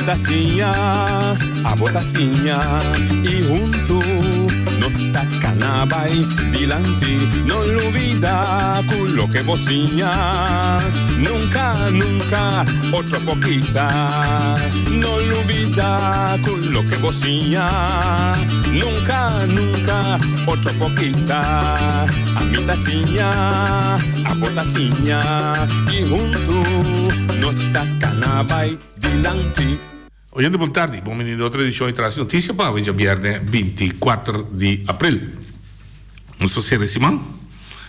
a botacinha e junto nos tacanabay dilante, no olvida con lo que vocinha, nunca, nunca, otro poquita, no olvida con lo que vocinha, nunca, nunca, otro poquita, a mi tacinha, a botacinha e junto nos tacanabay dilante. Oyente, buon tardi, buon venire a 13 edizione di Trans Notizie, per oggi viernes 24 di aprile. Non so se è Simon,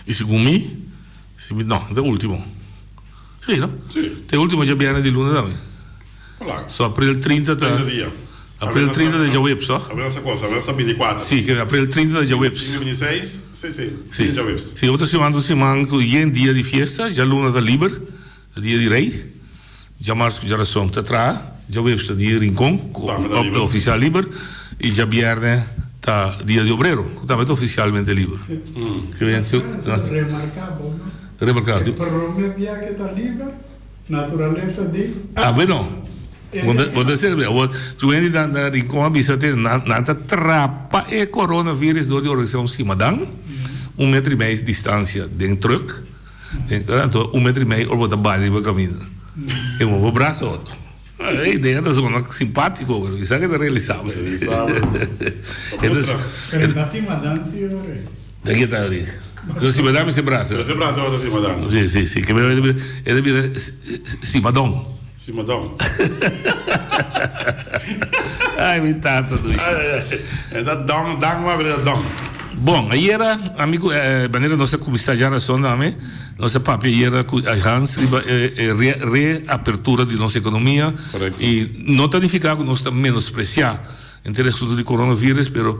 e secondo me, no, è l'ultimo. Sì, no? Sì. È l'ultimo già viernes di luna da me. Voilà. So, aprile 30 da... 30 dia. Aprile 30 da già web, so? Abbiamo questa cosa, abbiamo 24. Sì, che aprile 30 da già web. 26, sì, già web. Sì, oltre Simon, un dia di fiesta, già luna da liber, il dia di rei, già marzo già la sonta tra, già web dia rincon, op de ufficial liber, e già viernes da dia di obrero, completamente ufficialmente liber. Che Remarcable, no? Remarcable. Per me via che sta liber, naturaleza di... Ah, beh no. Wat serve? Tu vendi da rincon bisate nata trappa e coronavirus door die organisatie Simadang, 1 metro e meio distância dentro truck, então 1 metro e meio ou bota base para caminho. É um abraço. A ideia da zona simpática, isso é que é realizado. Pero Simadang, signore. Daqui está ali. Então Simadang se abraça. Você abraça outra Simadang. Sim, que é Simadong. Simadong. Ai, me tata do isso. É da dong, mas é da dong. Bom, ieri, amico, maneira nossa comissária também, nossa papia ieri a Hans reapertura de nossa economia. Correto. E não significa que nós estamos menospreciar em termos de coronavírus, pero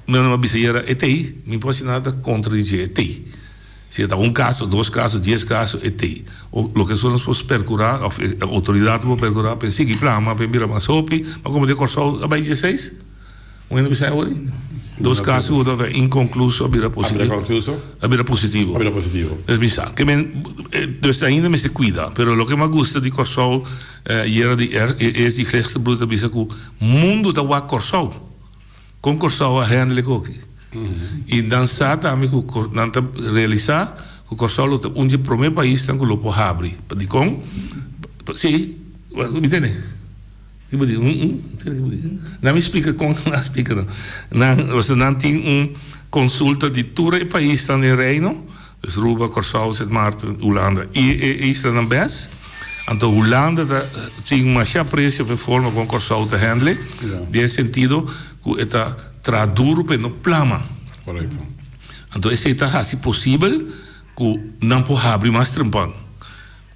meu nome é ETI, me pode nada contra dizer ETI. Se dá caso, 2 casos, 10 casos, ETI. O que nós podemos percurar, a autoridade pode percurar, para seguir plano, para virar mais rápido, mas como de corso, a 16? Um ano bisa hoje? 2 casos, inconcluso, abrir positivo. Abrir positivo. Abrir positivo. É bisa. Dus ainda me se cuida, pero lo que me gusta de corso, é de gerechte bruta bisa que o mundo está a corso. Com corso a handle coque. E dançar também que realizar o corso é um dos primeiros países que o pode abrir. De com? Sim, me entende? Não me explica como não explica não. Você não tem consulta de todo o país no Reino, Aruba, Curaçao, Sint Maarten, Holanda e Island en Bes. Então Holanda tem uma preço para forma com Curaçao te handle. Nesse sentido, que está traduro para no plama. Correto. Então esse está assim possível que não pode abrir mais trampão.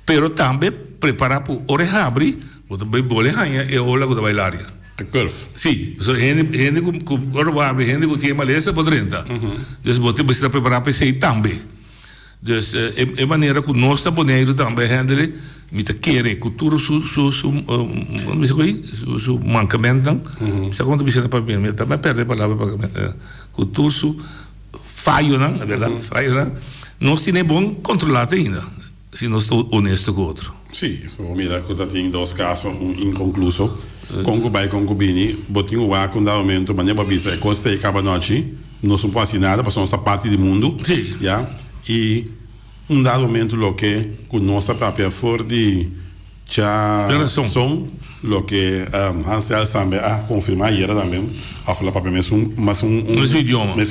Pero também preparar para o reabrir. Wat bij Bolehanya é o lago da Bailária. A curve. Sim, gente que agora abre, gente que tinha maleza por dentro. Dus você precisa preparar para isso também. Dus é maneira que nós taboneiro também handle, me te querer cultura su mancamento. Se quando precisa para mim, também perde a palavra para cultura su falho, não, é verdade, falho, não. Nós temos bom controlar ainda, se nós estamos honesto com o outro. Sì, mira, cosa tem 2 casos, inconcluso. Concubine, concubini, botinho o ar com momento, mas nem babisa, é costa e acaba noite, não são quase nada, porque nossa parte do mundo, sim. Yeah? E dado momento lo que com nossa própria for de já som, lo que Hansel também a confirmar hier também, a falar para mim mesmo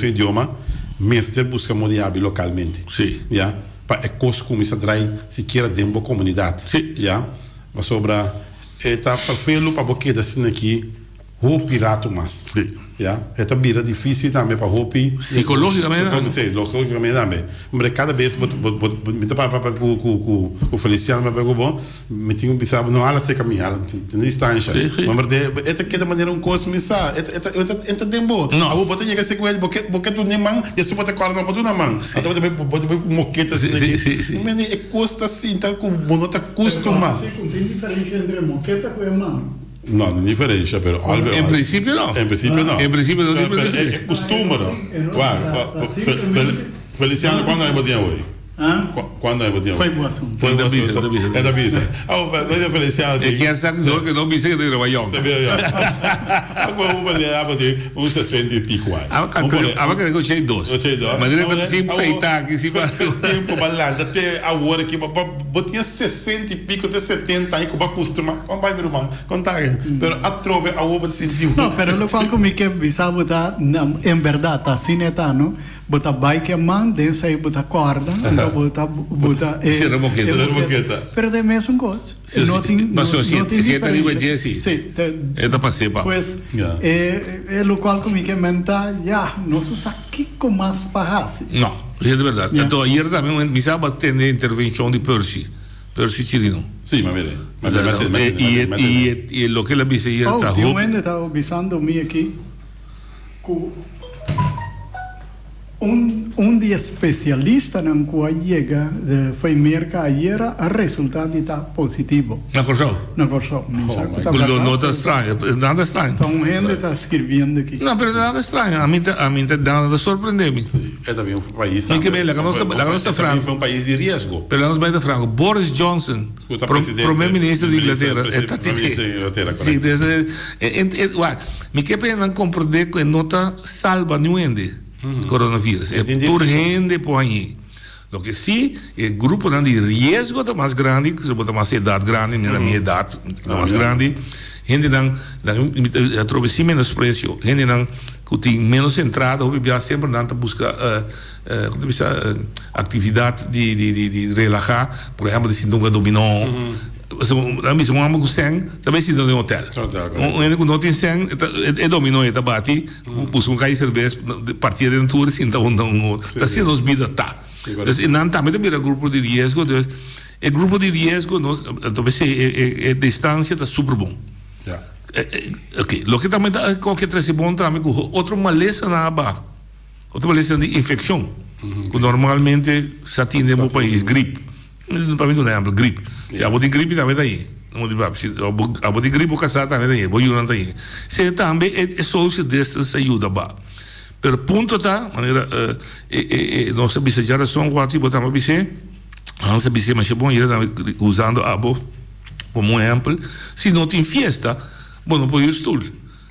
idioma, mestre busca modiar localmente, sim. Yeah? Para a coisa começa a trazer sequer dentro da comunidade. Sim. Yeah? Mas sobre está feio para porque assim aqui o pirata mas. Sim. Yeah? Está bira difícil também para o psicologicamente. Sim, psicologicamente também. Mas cada vez me tá para o Feliciano me pegou bom, me tinha pensado não ela se caminhar na distância. Mas é que da maneira coisa começar, é tempo. Não. A botar chega se com ele porque tu nem man, e se botar corda não botar na mão. Então botar moqueta assim aqui. Mas é custa assim, tá com bonota costuma. Tem diferença entre moqueta e mão. Não, não é diferente, pero em princípio não. Em princípio não. Em princípio não. É costume, não. Feliciano, quando ele botinha hoje? Quando é o dia? Foi bom assunto. Foi da bisa. É da bisa. Vai diferenciar. É que essa que não bisa que não vai jogar. Você vê, agora vamos olhar para uns 60 e pico aí. Agora que eu cheio doce. Mas ele vai sempre feitar aqui se faz tempo balando até a hora que botinha 60 e pico até 70 aí que vai costumar. Vamos vai meu irmão. Contar. Pero a trove a obra sentiu. Não, pero lo qual comigo que bisa botar em verdade tá assim tá, não? Botar bike a mão, dentro aí botar corda, então botar Será boqueta. Pero é a mesma coisa. Mas se tá ali vai dizer assim. Sim. É da passei para. Pois é lo qual comigo que mental, já, não sei que como mais parrasse. Não, é de verdade. Então ayer também me sabe ter intervenção de Percy Chirino. Sì, ma vede. E lo que la dice ayer está. Eu ainda estava avisando-me aqui de especialista na qual chega foi merca ayer a resultado está positivo. Na Corsol? Na Corsol. Nada estranho. Então gente está escrevendo aqui. Não, mas nada estranho. A mim nada surpreende-me. É também um país. E que bem, a nossa França foi um país de risco. Pela nossa baita França, Boris Johnson, primeiro-ministro da Inglaterra, Sim, me que pena compreender que não está salva ninguém. Coronavírus. É por gente por aí. Lo que sim, é grupo de risco da mais grande, que se mais idade grande, na minha idade, mais grande, gente eu trouxe sim menos preço, gente que tem menos entrada, ou sempre busca atividade de relaxar, por exemplo, de sintonga dominó. Ambis um amo com 100, também se dá em hotel. Um não tem 100, é dominó, é bate, busca um cai cerveja, partir de tour, se então não, tá sendo os vida tá. E não também é grupo de risco, é grupo de risco, então é distância tá super bom. Ok, lo que também tá qualquer trace bom também com outra maleza na aba, outra maleza de infecção, que normalmente se atende no país, gripe. Para mim não lembro, gripe. Se a boa gripe também está aí. A boa gripe o casar também está aí. Boa não está aí. Se também é social distance ajuda ba. Pero ponto tá, maneira nossa geração quase botamos bise. Nossa bise mas é bom ir usando a boa como exemplo. Se não tem festa, bom não pode ir stool.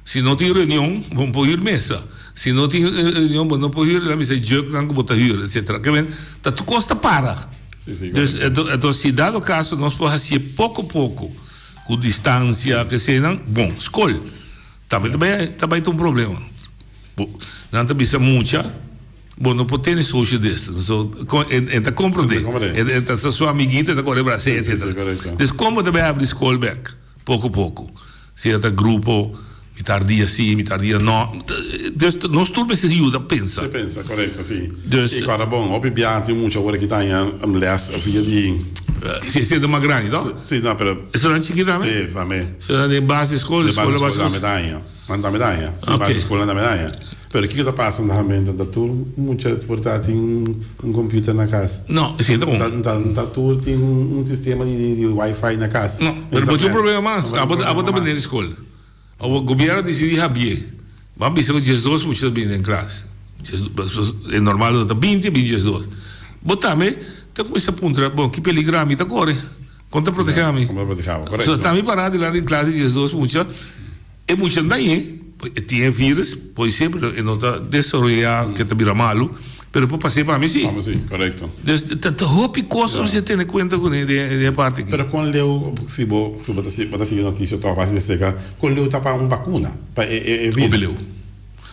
Se não tem reunião, bom pode ir mesa. Se não tem reunião, bom não pode ir lá bise jogo não botar ir, etc. Que bem, tá tu costa para. Então, se dado o caso, nós podemos fazer pouco a pouco, com distância, que seja, bom, escolha. Também tem um problema. Não tem que muita, bom, não pode ter social distance. Então, compreender. Então, se a sua amiguita está correndo para você, etc. Então, como também abrir escola back, pouco a pouco. Se é grupo, tardia sim, tardia não. Nós tudo se ajuda, pensa. Você pensa, correto, sim. E agora, bom, obviamente, muita hora que está em les, a filha de... Se é de uma grande, não? Sim, não, pero... Isso não é chiquita também? Sim, também. Se é de base escola, escola base escola. Medalha. Manda medalha. Base escola da medalha. Pero o que está passando realmente? Da turma, muita portátil um computer na casa. Não, sim, tá bom. Da turma tem um sistema de Wi-Fi na casa. Não, mas tem um problema mais. A bota bem na escola. O governo decidiu abrir. Vamos ver se os dois muitas bem em classe. É normal, está 20 2. Botame, tá começa a apontar, bom, que peligrame está corre. Conta protegame. Como protegame, correto. Só está me parado lá em classe de 2 muitas. É muitas daí, tinha vírus, por exemplo, e não está desarrollado que está vira malo, pero por passar para mim sim. Vamos sim, correto. Tá roupa coisa você tem em conta com de parte aqui. Pero quando eu se bota seguir notícia tá base de seca, quando eu tá para uma vacuna, para vírus.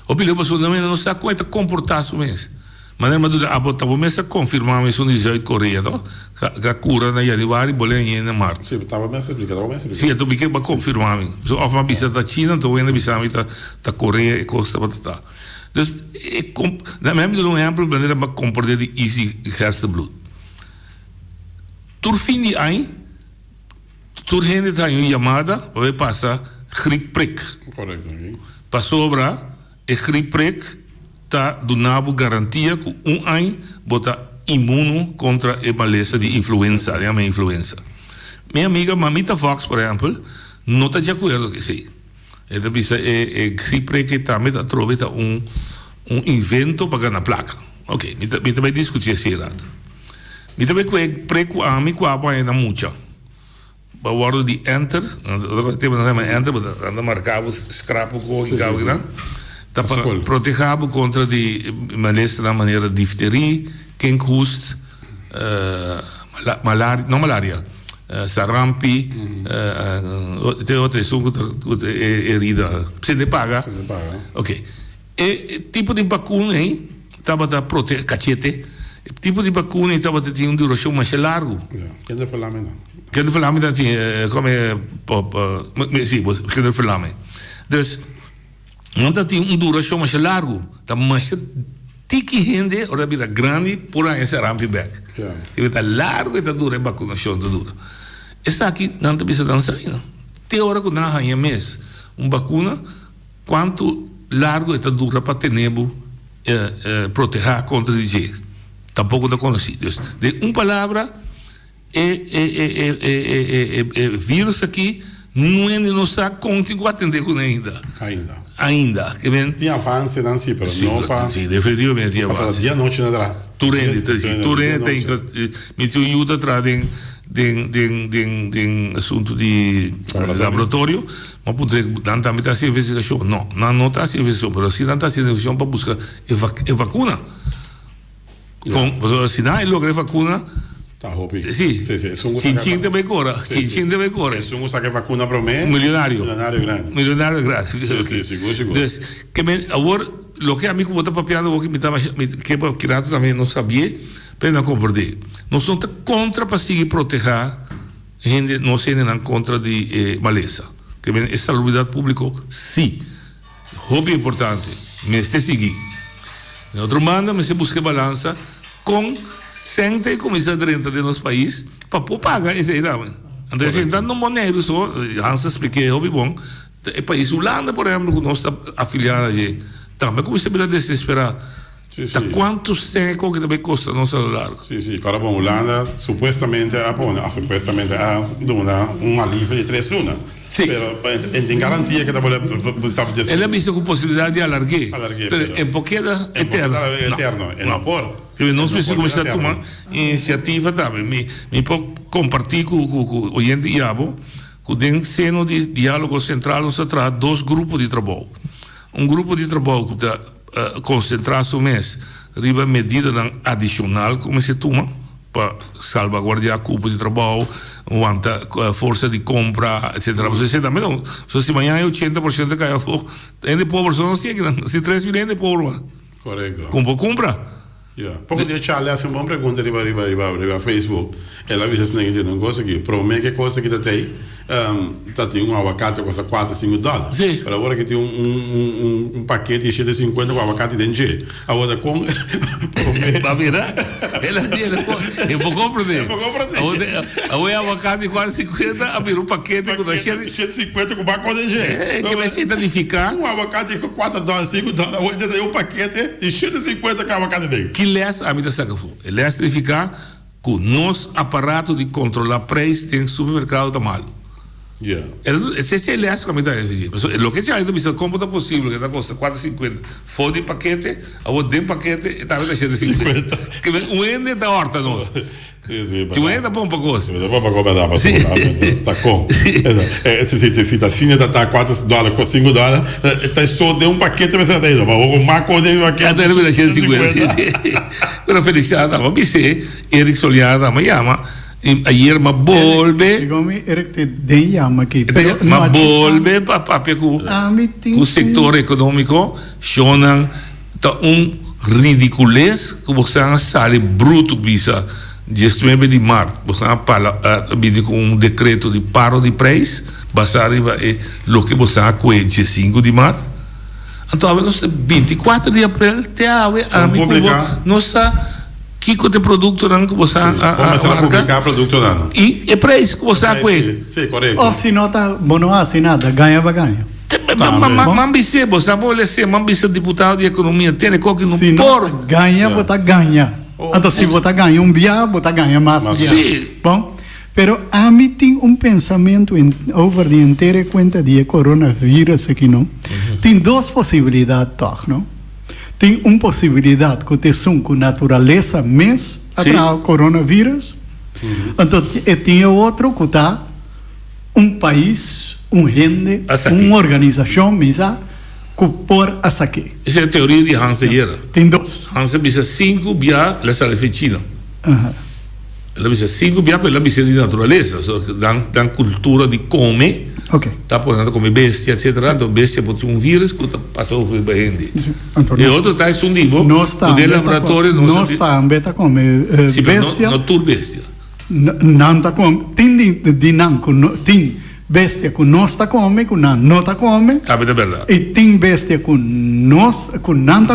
O bilhão passou não se dá conta comportar-se mesmo. Mas a botar o mês a confirmar isso no Israel Coreia, não? Que a cura na Yarivari boleh na Marte. Sim, estava bem explicado, Sim, então porque para confirmar, so of uma bisa da China, então ainda bisa da Coreia e costa batata. Dus na mesmo um exemplo, maneira para compreender de easy hersenbloed. Tur fim de ano, tur gente tem uma chamada para passar griepprick. Correto. Para sobra e griepprick tá do nabo garantia que ano bota imuno contra a maleza de influenza, a influenza. Minha amiga Mamita Fox, por exemplo, não está de acordo com isso. Ela pensa gripe que também trova um invento para ganhar placa. Ok, me também discutir esse errado. Mi também preco a mim qua pa na mucha. Ba worden die enter, dat tem na enter, dan marcamos scrapo com e gauda. Tá protegado contra de malestar na maneira difteria, kinkhoest, malaria, sarampi, tem outras são herida. Se de paga. Ok. E tipo de vacuna aí, tava da proteger cachete. Tipo de vacuna estava tinha duração mais largo. Que de verlamen. Que de verlamen tinha como sim, que de verlamen. Dus não tinha duração mais largo. Tá mais tiki gente, ora vida grande por aí esse ramp back. Que tá largo e tá dura vacunação tá dura. Essa aqui não te precisa dançar ainda. Tem hora que não há mês vacuna quanto largo está dura para ter proteger contra dizer. Tampouco não conheci. De uma palavra, vírus aqui, não sabe como atender com ainda. Tem avanço, não sim, mas não para... Sim, definitivamente tem avanço. Dia noite não dá. Turente, me ajuda atrás de assunto de laboratório, mas não também está sem investigação. Não está sem investigação, mas se não está sem investigação para buscar vacuna. Se não logra vacuna, tá hopi. Sim. Chin também cora. Se um sabe vacuna para mim, milionário grande. Sim, seguro. Que agora lo que a mim como tá papiando que me estava que criado também não sabia, mas não compreender. Nós somos contra para seguir proteger gente, não sendo contra de maleza. Que a saúde pública sim. Hobby importante, mas se seguir. Outro manda, mas se busca balança com 130 de nosso país para pagar esse aí também. Então, se não no monero só, antes expliquei, hobby bom, o país Holanda, por exemplo, que nós está afiliado ali, também como se pode desesperar. Tá quanto seco que também custa nosso largo? Sim. Agora, bom, Holanda supostamente há uma alívio de 3 lunas. Sim. Mas tem garantia que sabe disso. Ele é visto com possibilidade de alargar. Em pouquinho eterno. Não por. Não sei se começar a tomar iniciativa também. Me pode compartilhar com o oyente Iabo, que tem seno de diálogo central, nós traz 2 grupos de trabalho. Grupo de trabalho que está concentrar-se o mês, riba medida adicional, como se toma, para salvaguardar cupo de trabalho, força de compra, etc. Você também não. Se amanhã é 80% cai a fogo, ainda pobre só não sei que se 3 mil ainda pobre. Correto. Como compra? Pouco dia Charlie hace uma pergunta riba Facebook. Ela disse assim que não gosta que promete que coisa que tem um abacate custa $4-5. Sim. Agora que tem um paquete cheio de 50 com abacate dentro. Agora com vai virar? Eu vou compreender. Agora abacate quase 50, abrir um paquete com cheio de 50 com pacote dentro. Que vai se identificar. Um abacate com $4, $5. Agora tem um paquete cheio de 50 com abacate dentro. Que lhes a mim da saca foi. Ele é verificar que o nosso aparato de controlar preço tem supermercado tá mal. Esse é ele acha que a mim da o que já ainda precisa como é possível que tá custa $4.50. Foi de paquete, agora de paquete está vendo cheio de 50. Que o ende da horta nossa. Sim. Se o ende bom para gosto. Bom para comer tá com. Se tá fina tá $4 com $5, tá só de um paquete vai ser até isso. O maco de paquete. Até ele vai cheio de 50. Pero felicidade, vamos dizer, Eric Soliada amanhã. Ayer me volve ma volve para o setor econômico chonan tá ridiculez que você sai bruto bisa dia 9 de março você vindo com decreto de paro de preço basado em lo que você acué dia 5 de março então nós 24 de abril te a nossa que de produto não que você começar a publicar produto não e é preço que você acué sim correto ou se nota não assinada ganha Mambise, você vai ser mambise deputado de economia, tem qualquer não por ganha, botar ganha. Então se botar ganha dia, botar ganha mais dia. Bom, pero a mim tem pensamento over de inteira conta de coronavírus aqui não. Tem 2 possibilidades, não? Tem uma possibilidade que tem com natureza, mas atrás coronavírus. Então, tinha outro que está país, gente, uma organização, misa, que por essa aqui. Essa é a teoria de Hans Eyer. Tem dois. Hans bisa 5 bia la sala fecina. Ela bisa 5 bia pela bisa de natureza, dan cultura de come. Tá podendo comer bestia, etc. Então, bestia pode um vírus que passa over para gente. E outro tá um nível, o laboratório não está em beta come bestia. Não tur bestia. Não está come, tem bestia que não está come, que não está come. Tá bem, é verdade. E tem bestia que não está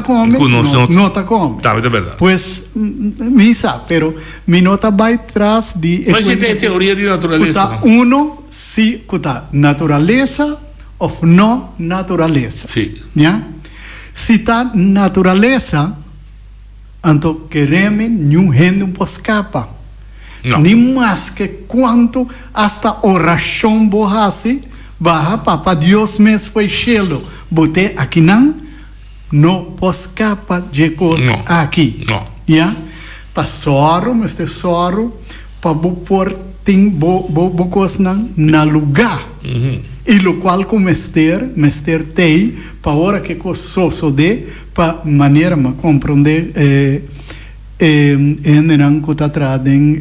come, que não está come. Tá bem, é verdade. Pues, me sabe, pero mi nota vai atrás de... Mas você tem teoria de natureza, não? Se está natureza ou não natureza. Sim. Yeah? Se está natureza, então queremos nenhum gente um pouco escapa. Nem mais que quanto hasta oração borrasse, barra para Deus mesmo foi chelo. Botei aqui não posso escapar de coisa aqui. Não. Yeah? Tá soro, mas tem soro, para pôr tem coisa na lugar. E o qual com mester tem, para hora que coisa de, para maneira de compreender não que está trazendo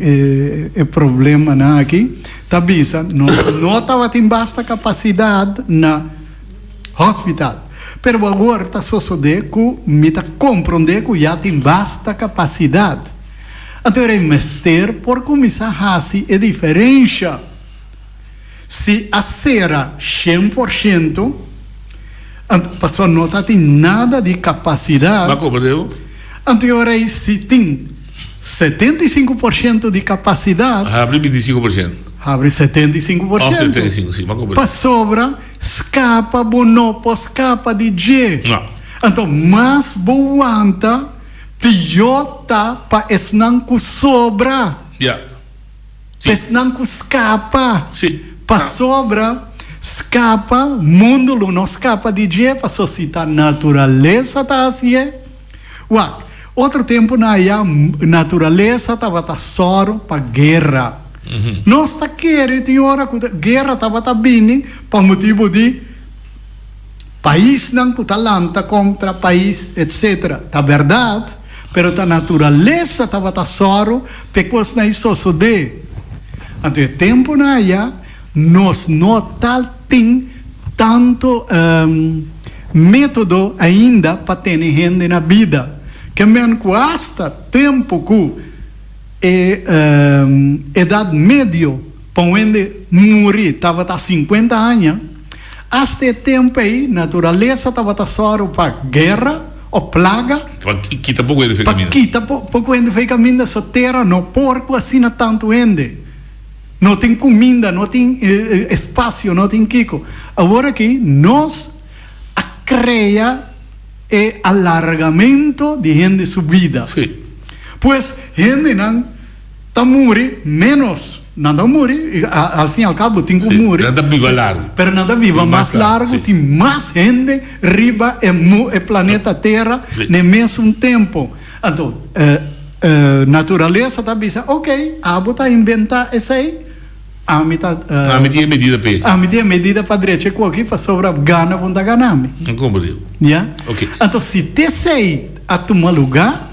problema aqui, tá bisa, não estava tem basta capacidade na hospital, pero agora está sucedendo que me está compreender que já tem basta capacidade. Então é mestre por começar a fazer a diferença. Se a será 100%, a pessoa não tem nada de capacidade. Mas como deu? Então, se tem 75% de capacidade, abre 25%. Abre 75%. 75%, sim, mas como para sobra, escapa, bonopo, escapa de G. Então, mais boanta, pior tá para esnan que sobra. Esnan que escapa. Para sobra, escapa, mundo não escapa de G, para sociedade natureza tá assim. Outro tempo na natureza estava soro para guerra. Nós está querendo, tem hora que guerra estava bem para motivo de país não está lanta contra país, etc. Tá verdade, pero a natureza estava soro, porque não isso de. Então, tempo na nós não tem tanto método ainda para ter gente na vida. Que mesmo hasta tempo que idade média, para onde morrer, estava a 50 anos, hasta tempo aí, natureza estava só para guerra ou plaga. Para quitar pouco ainda foi caminho. Para quitar pouco ainda foi caminho dessa terra, não porco assim tanto ainda. Não tem comida, não tem espaço, não tem kiko. Agora que nós cria alargamento de gente subida. Pues gente não está morrer menos, nada morrer, al fim e ao cabo tem que morrer. Nada viva largo. Pero nada viva mais largo, tem mais gente riba e planeta Terra no mesmo tempo. Então, natureza está dizendo, ok, a botar inventar isso aí. A mitad medida para a medida para direita aqui para sobra gana bunda ganame. Não compreendo. Yeah? Okay. Então se te sei a tomar lugar,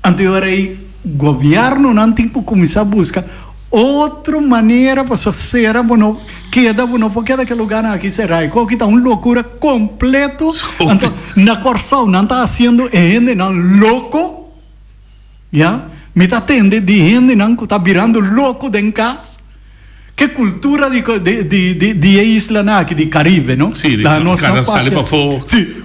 então aí governo não tem que começar a buscar outra maneira para ser bueno, queda bueno porque daquele lugar aqui será e que está uma loucura completo. Então na corção não está fazendo ainda não louco, yeah? Me está tendo de gente não que está virando louco dentro de casa. Que cultura de isla aqui, de Caribe, não? Sim, cada sale para fora. Sim,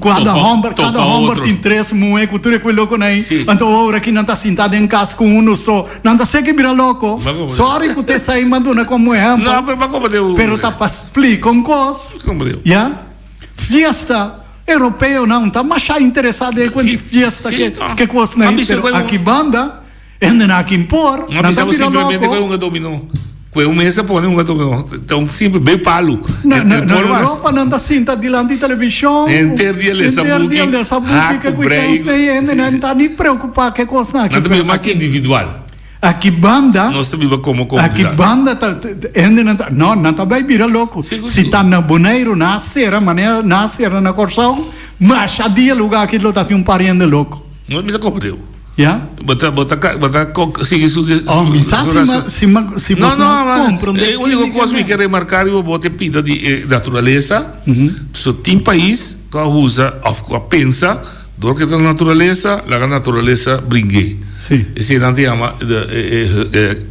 cada homem tem 3 moedas, cultura que é louco aí. Então, agora aqui não está sentado em casa com um só. Não está sei que vira louco. Sorry que você sai mandando como é. Não, mas como deu? Pero está para explicar com coisa. Como deu? Yeah? Fiesta europeu não está mais interessado em quando fiesta que coisa aí. Pero aqui banda, ainda não aqui impor. Não precisa simplesmente com um dominó. Quei um mês põe então sempre bem palo. Na Europa não está cinta diante da televisão. Interdia essa música que não está nem preocupado que coisa não. Não é mais individual. Aqui banda. Nós também como aqui banda não está bem vira louco. Se está na Boneiro na Serra, maneira na Serra na Corsão, mas a dia lugar aqui lo tá um parente louco. Não me dá como deu. Yeah? Bota sigue su se você compreende. A única coisa que eu quero remarcar é a pinta de natureza. Tem país que usa, que pensa, do que da natureza, a natureza brinque. Sim. Esse não tem ama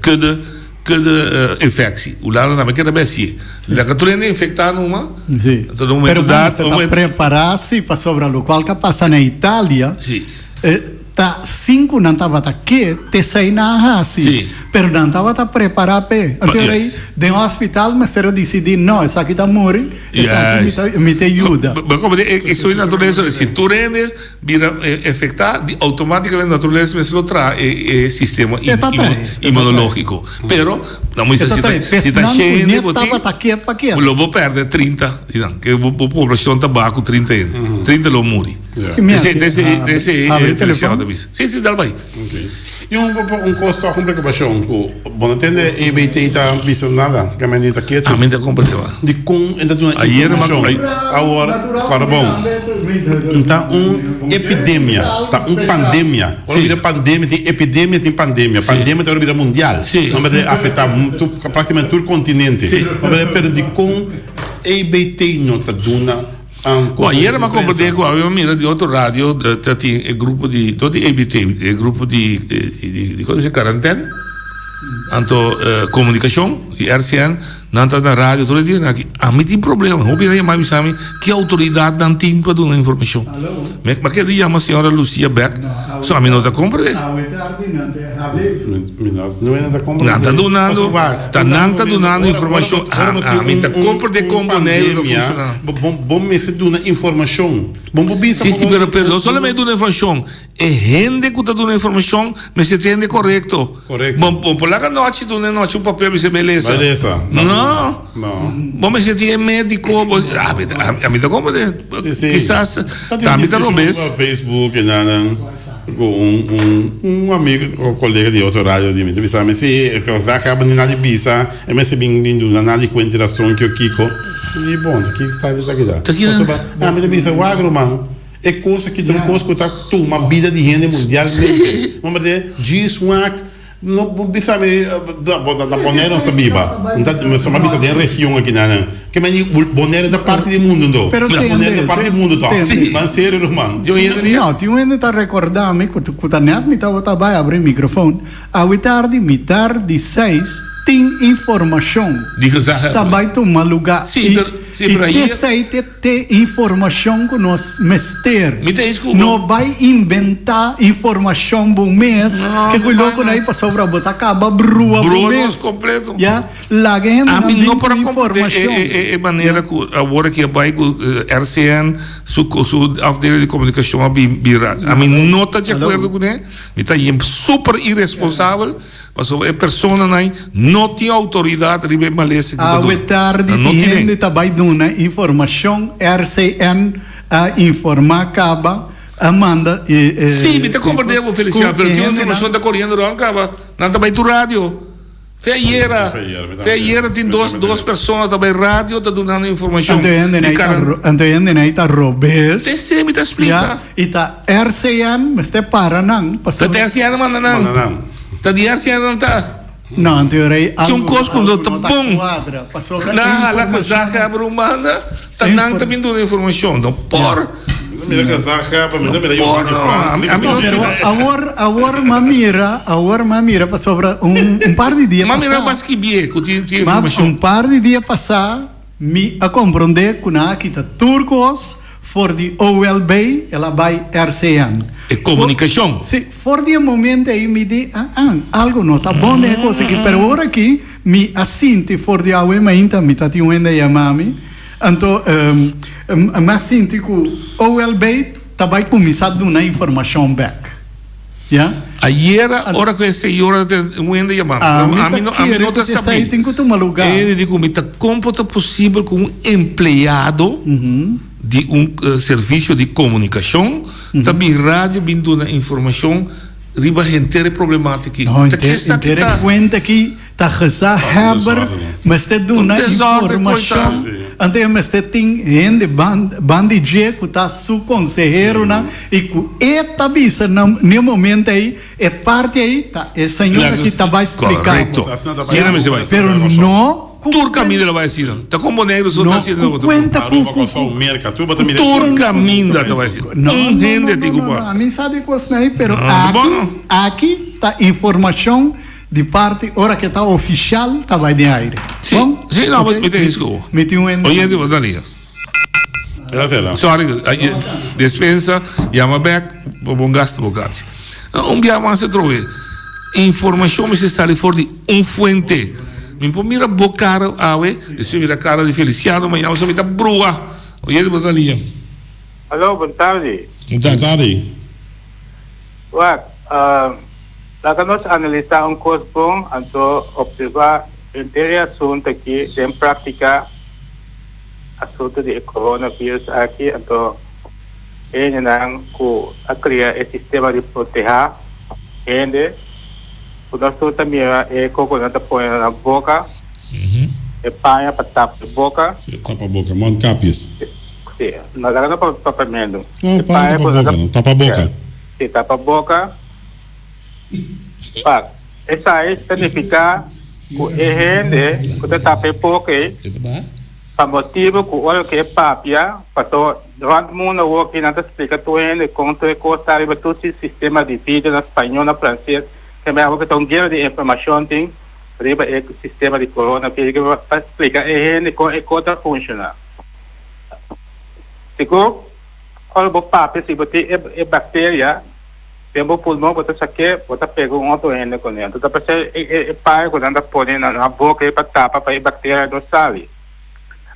que de infecção. O lado não é que é bem assim. A natureza é infectada numa. Sim. Todo momento dá. Você está preparado para sobre o qual que passa na Itália. Sim. Tá 5 não estava aqui, te sei na assim, pero não estava preparado para. Então aí, de um hospital, mas eu decidi não, essa aqui está morrendo, essa aqui me te ajuda. Mas como isso é natureza, se tu rende, vira afetar, automaticamente a natureza me lo traz sistema imunológico. Pero não me se está cheio de botinha, eu vou perder 30, que a população tabaco 30 anos, 30 lo muri. Esse é diferencial da bisa. Sim, dá bem. E custo a compra que baixou bom entende EBT está visando nada que a menina está quieta a menina compra de com ainda tu agora para bom então epidemia tá pandemia olha pandemia tem epidemia tem pandemia tá vira mundial não vai afetar praticamente todo o continente vai perder com EBT não está dando. Ieri mi compreso avevo mira di otto radio il gruppo di EBT il gruppo di cosa c'è quarantena anto comunicazione di RCN nanta da radio tutti dicono che a me tem problema non bisogna mai pensare che autorità non ti per una informazione ma che diciamo signora Lucia Beck so a me non da comprare non è da comprare nanta donando informazione a me da comprare componente bom me se dona informazione bom bisa sì però solamente una informazione e gente che dà una informazione ma se tiene corretto bom por lá que noite do noite papel me se beleza não bom se tiene médico a me da como de quizás a me da robes Facebook e nada amigo colega de outro rádio de mim sabe se cosa acaba de nada bisa e me se vindo na nada consideração que o Kiko e bom que sai disso aqui dá me bisa o agro mano é coisa que tem coisa que tá uma vida de gente mundial vamos dizer G-Swag não bisa me da Bonaire não sabia então só uma bisa de região aqui na que me Bonaire da parte do mundo do Bonaire da parte do mundo tá mas sério mano não tu ainda tá recordando que tu tá net me tá vai abrir microfone a tarde de 6 tem informação tá vai tomar lugar e tem informação que nós mestre não vai inventar informação bom mês que coloca aí para sobre botar acaba brua bom mês completo já lá gente não para informação é maneira que agora que vai com RCN su afdeling de comunicação a bira a mim não tá de acordo com ele me tá super irresponsável mas a pessoa não tem autoridade de maleza a tarde de também dona informação RCN a informar acaba Amanda sim me tá compreendendo Feliciano pero tinha informação da correndo não acaba não também do rádio Feieira tem duas pessoas também rádio tá dando informação Antônio Neita Robes você me tá explica e tá RCN mas te para não tá RCN manda não tá de RCN não tá não, em teoria tinha coisa quando tá bom na lá que já abre humana tá não tá vindo informação não por mira que já para mim agora mamira para sobre par de dias mamira mas que bem que informação par de dias passar me a compreender que na aqui tá turcos for the OLB ela vai RCN e comunicação sim for the momento aí me diz algo não tá bom né coisa que pero agora aqui me assinti for the AWM ainda me tá tinha ainda chamami então mas sinto que OLB tá vai começar a dar informação back yeah Ayer, ora que essa hora de muende llamando. A mim não está sabendo. Tem que tomar lugar. Ele diz como é possível que um empregado de serviço de comunicação também rádio vindo na informação riba inteira problemática. Não, inteira conta que está rezaber, mas te dá uma informação. Ante mas te tem gente bandije que está su consejero na e que eta bisa no momento aí é parte aí tá é senhora que tá vai explicar. Correto. Pero no Turcaminda vai dizer. Tá como negro só tá dizendo. Conta com Turcaminda tá vai dizer. Não rende te culpa. A mim sabe coisa aí, pero aqui tá informação de parte, hora que está oficial, está vai de aire. Sim, sim, não, mas me tem isso. Meti um endo. Oye, vou dar linha. Sorry, dispensa, chama back, bom gasto, bom gasto. Dia mais se trouxe. Informação necessária for de fuente. Me mira bocara awe, se mira cara de Feliciano, amanhã você me dá brua. Oye, vou dar linha. Alô, boa tarde. Boa tarde. Laga nós analisar coisa bom, então observar inteiro assunto aqui, em prática assunto de coronavírus aqui, então ele não a criar esse sistema de proteger, ele o nosso também é coconut põe na boca, é panha para tapar a boca, tapa a boca, moncapias. Sim, mas agora não para papamento. Tapa a boca. Sim, tapa a boca. Essa aí significa que é gente que está bem pouco para motivo que olha que é papia para todo mundo o que não explica tu gente contra o que está aí todo o sistema de vídeo na espanhol na francês que é algo que tão guia de informação tem riba é o sistema de corona que vai explicar é gente como é que funciona segundo olha o papia se você é bactéria tempo pulmão você saque você pega outro ende com ele então você é pai quando anda põe na boca para tapar para a bactéria não sai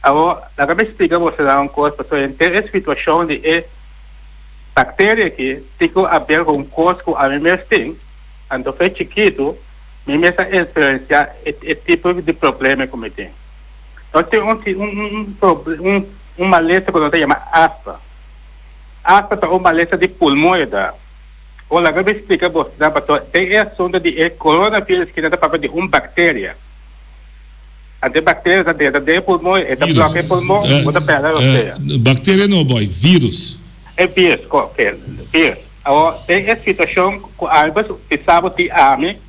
agora lá me explica você lá coisa para entender essa situação de bactéria que fica aberto com coisa que a mim mesmo tem então foi chiquito me mesmo experiência é tipo de problema que me tem então tem uma letra que nós chama aspa é uma letra de pulmão olha, eu vou explicar você, tem assunto de coronavírus que não é de uma bactéria. A bactéria está dentro do pulmão, está bloqueando o pulmão, outra pedra você. Bactéria não, boy, vírus. É vírus, vírus. Agora, tem essa situação que ambos precisam de arme,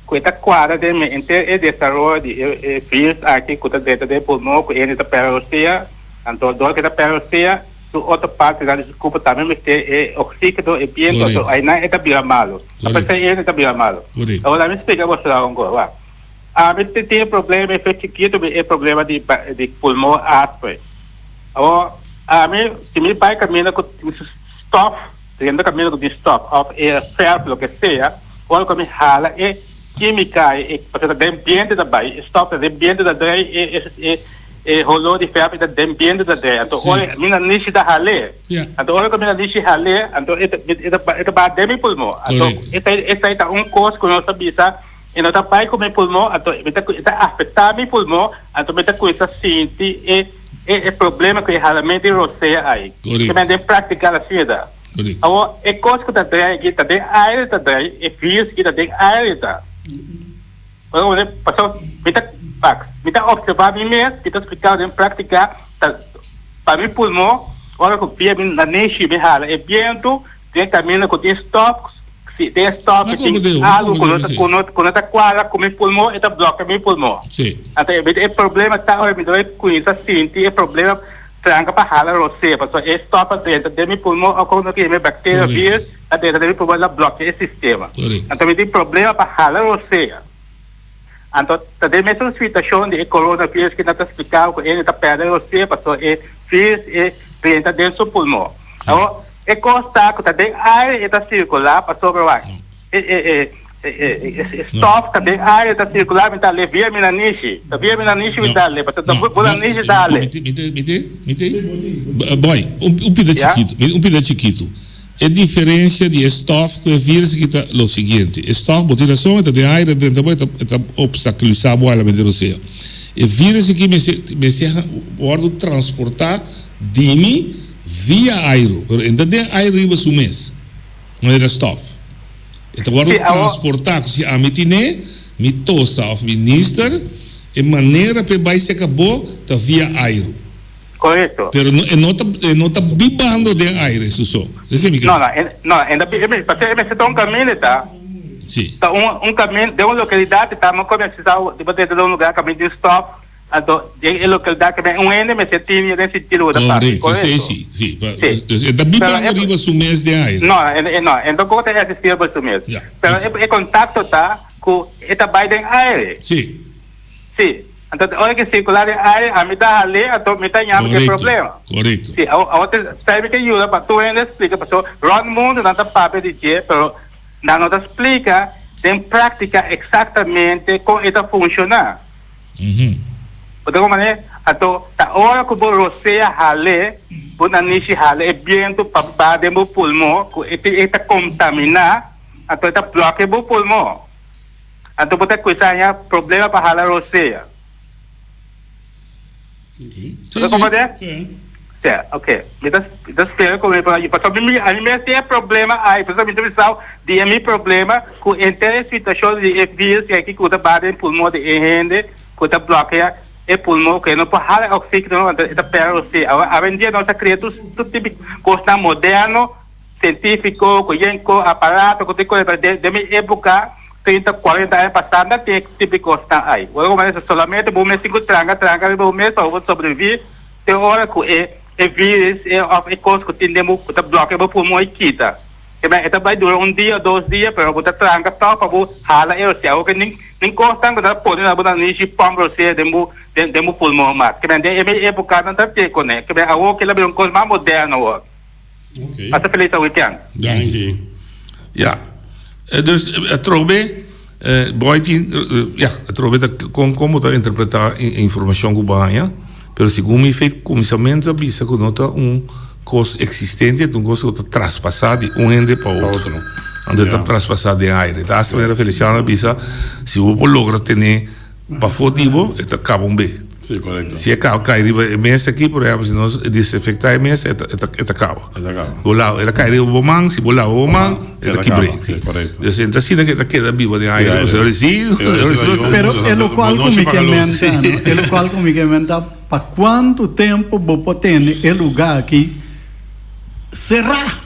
que está quadra de mente e desenvolver de vírus aqui que está dentro do pulmão, que ele está perto você, então, dor que está perto você, outra parte da desculpa também mas é oxígeno e viento aí não é tá malo a pessoa é tá malo agora me explica você lá agora mas tem problema é chiquito é problema de pulmão aspa agora se me vai caminhando com stop tendo caminhando com stop of air ferro o que seja ou como hala é química é para o ambiente da bai stop do ambiente da rolou de ferro da dentro da então olha mina niche da hale então olha como mina niche hale então это bademi pulmão então essa é um coisa que nós sabemos e nós pai como pulmão então está afetar meu pulmão então meta coisa sente é problema que realmente você aí que me praticar a vida agora é coisa que tá aqui tá de aire tá é vírus que tá de aire tá olha passou meta observar mim mesmo que tá explicando em prática para mim pulmão olha que pia na niche me hala é viento tem caminho com stop se tem stop tem algo quando tá quadra com meu pulmão e tá bloqueia meu pulmão sim até é problema tá olha me dói com isso sente é problema tranca para hala você passou é stop dentro de meu pulmão ou quando que minha bactéria vírus dentro de meu pulmão ela bloqueia esse sistema então tem problema para hala você então, também mesmo situação de coronavírus que não está explicando que ele está perdendo você, passou é vírus e entra dentro do pulmão. Então, é constante que também ar está circular, passou para lá. Stop também ar está circular, me dá levia minha niche, levia minha niche me dá leva, passou por a niche dá le. Boy, um pedaço chiquito. A diferença de estof com o vírus que está o seguinte: estof, botilação, é de ar, é obstaculizar o elemento do céu. O vírus que me pode transportar de mim via aero, ainda de aero riba o mês, não é estof. Então pode transportar se a mitine, me tossa of minister, e maneira para vai se acabou tá via aero. Correto. Pero não está bibando de aire, isso só. Não, ainda porque esse é um caminho, tá? Sim. Tá um caminho de uma localidade, tá? Mas começar de bater de um lugar caminho de stop, a localidade que é um ene, mas tinha nesse tiro da parte. Correto, sim. Está bibando riba o mês de aire. Não, então como tem esse tiro para o mês? Pero é contato, tá? Com esta Biden aire. Sim. Então, olha que circular em área, a mitad ali, a mitad não tem problema. Correto. Sim, a outra sabe que ajuda para tu ainda explica, para Ron Mundo não está papel de dia, mas não te explica em prática exatamente como isso funciona. Porque como é, então, a hora que você rale, você não rale, é vento para baixo do pulmão, que está contaminar, então está bloqueando o pulmão. Então, você coisa problema para ralar você. Sim. Sim. Ok. Então espera comigo para aí. Porque a minha tem problema aí, porque a minha visão de meu problema com a situação de vírus que aqui que está batendo pulmão de gente, que está bloqueia o pulmão que não pode haver oxígeno, está perto você. A dia nós criamos tudo tipo coisa moderno, científico, com aparato, com coisa de minha época. 30, 40 anos passada tem tipo de coisa aí. Como é solamente o mês 5 tranca, o mês para sobreviver. Tem hora que é vírus, é coisa que temos que bloquear o pulmão e quita. Então vai durar um dia, 2 dias, para você tranca tal para você ralar eu sei. O que nem constante que pode na botar nisso pão você demo pulmão mais. Que é época não tá ter né. Que é algo que é uma coisa mais moderna hoje. Okay. Até feliz weekend. Thank you. Ja. Dus trobe, trobe como tá interpretar informação cubana, pero segundo me fez conhecimento avisa que nota coisa existente, coisa que está traspassado de ende para outro, onde está traspassado de aire. Da primeira Feliciano avisa se o logra ter para fodibo, está acaba bem. Sim, correto. Se acaba cair mês aqui, por exemplo, se nós desinfectar mês, acaba. Bola, ela cai o bomang, se bola o bomang, ela quebra. Correto. Então, assim que queda viva de aire, pero é o qual comenta, para quanto tempo vou ter o lugar aqui cerrar?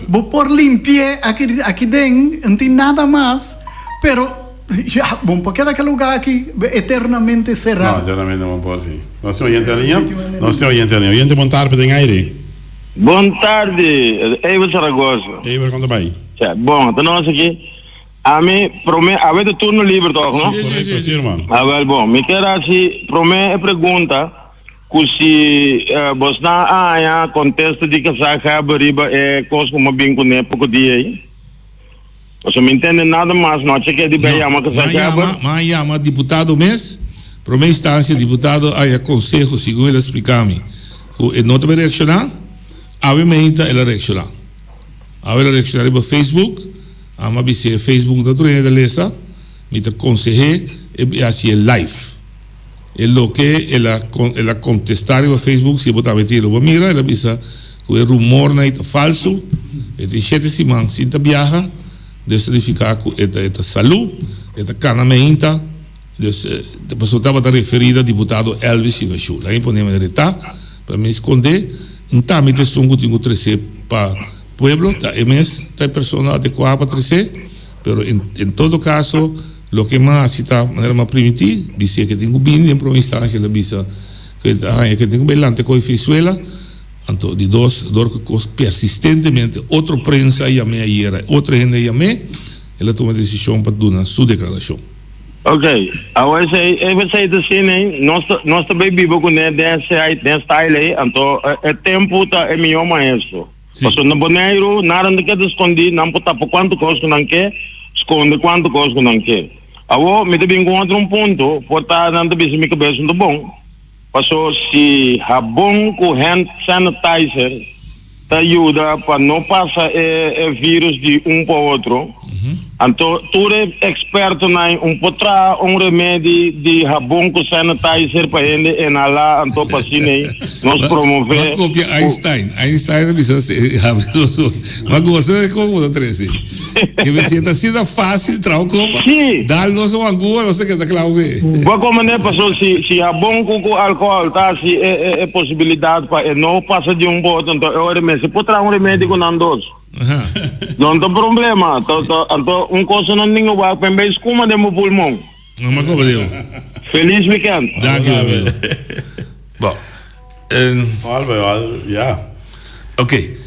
Vou por limpar aqui dentro, não tem nada mais, pero já, bom, porque aquele lugar aqui eternamente cerrado. Não, eternamente não pode sim. Nós temos oyente ali, oyente bom tarde, tem aire. Boa tarde, Eiber Saragossa. Eiber, conta bem. Bom, então nós aqui, a mim, promete, a ver turno livre, não? Correto, sim, irmão. Bom, me quero assim, promete pergunta, que se você não contesta de que saca bariba é coisa como bem com época dia aí. Você não entende nada mais, não sei que de bem ama que mas chama deputado mês, para minha instância, deputado aí aconselho, segundo ele explicar-me, que não vai reaccionar, obviamente ela reaccionar. Ela reaccionar para Facebook, a minha bicê Facebook da turma da Lessa, me te aconselhei e assim live. E lo que ela contestar para Facebook, se botar meter o mira, ela bisa que o rumor não é falso, e de 7 semanas, se está viaja, de verificar que esta saúde, esta canamenta, a pessoa estava referida ao deputado Elvis Sinachula. Aí podemos diretar, para me esconder, então me testungo tenho 13 para o pueblo, é mesmo, tem pessoa adequada para 13, mas em todo caso, o que mais está de maneira mais primitiva, diz que tenho bem em uma instância da bisa, que tenho bem lante com a Venezuela, então, de dois que persistentemente, outra prensa chamei aí, outra gente chamei, ela toma a decisão para dar sua declaração. Ok, agora eu sei assim, nós também vivemos com desse style aí, então, é tempo tá é melhor maestro. Porque no boneiro, nada não quer esconder, não pode tapar quanto coisa não quer, esconde quanto coisa não quer. Agora, me deve encontrar ponto, por estar dando bem me cabeça do bom. Passou se rabon com hand sanitizer te ayuda para no pasar el virus de para otro. Entonces, tú eres experto en un remedio de jabón con sanitizer para gente en ala, entonces para cine nos promover. Uma copia Einstein mas gosta de como da 13 que me sienta assim da fácil trau copa dá-nos uma agua não sei que tá claro vai como né passou se jabón com álcool tá se é possibilidade para não passar de botão então eu remédio se pode um remédio com andos não tem problema então coisa não ninguém vai para escuma de meu pulmão uma coisa deu feliz weekend dankjewel bom ja ok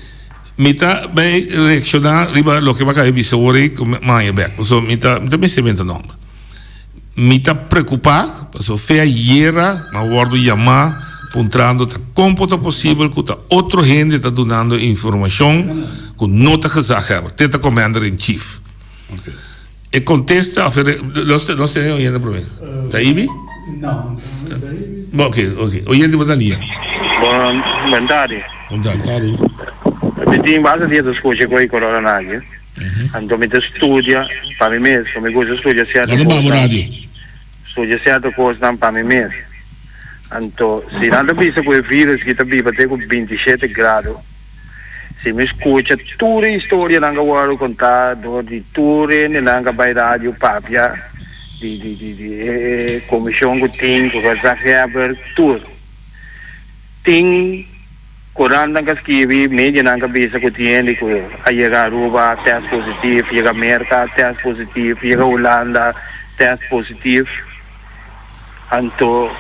mita bij reaccionar riba lo que va a caer bisori come mai back so mita me se venta não mita preocupar so fea hiera ma guardo chamar puntrando ta comporta possível que ta outro gente tá dando informação que não tá gesagt hebben teta commander in chief okay. E contesta não sei oyendo para mim tá ibi não ok oyendo para linha Buon tardi. Mi in base a dire scusi con i coronari, quando mi studia, per me, come cosa studia certo cosa per me. Anto, se non capisco quel virus che ti batte con 27 gradi, se mi scusa tutte le storie che ho guardato contato, di tutte le bei radio papia, di commissione con ting, con Zagreb, tutto. Ting Quando que escrevi, media não cabeça que tinha que a chegar Aruba, teste positivo, chega América, teste positivo, chega Holanda, teste positivo. Então,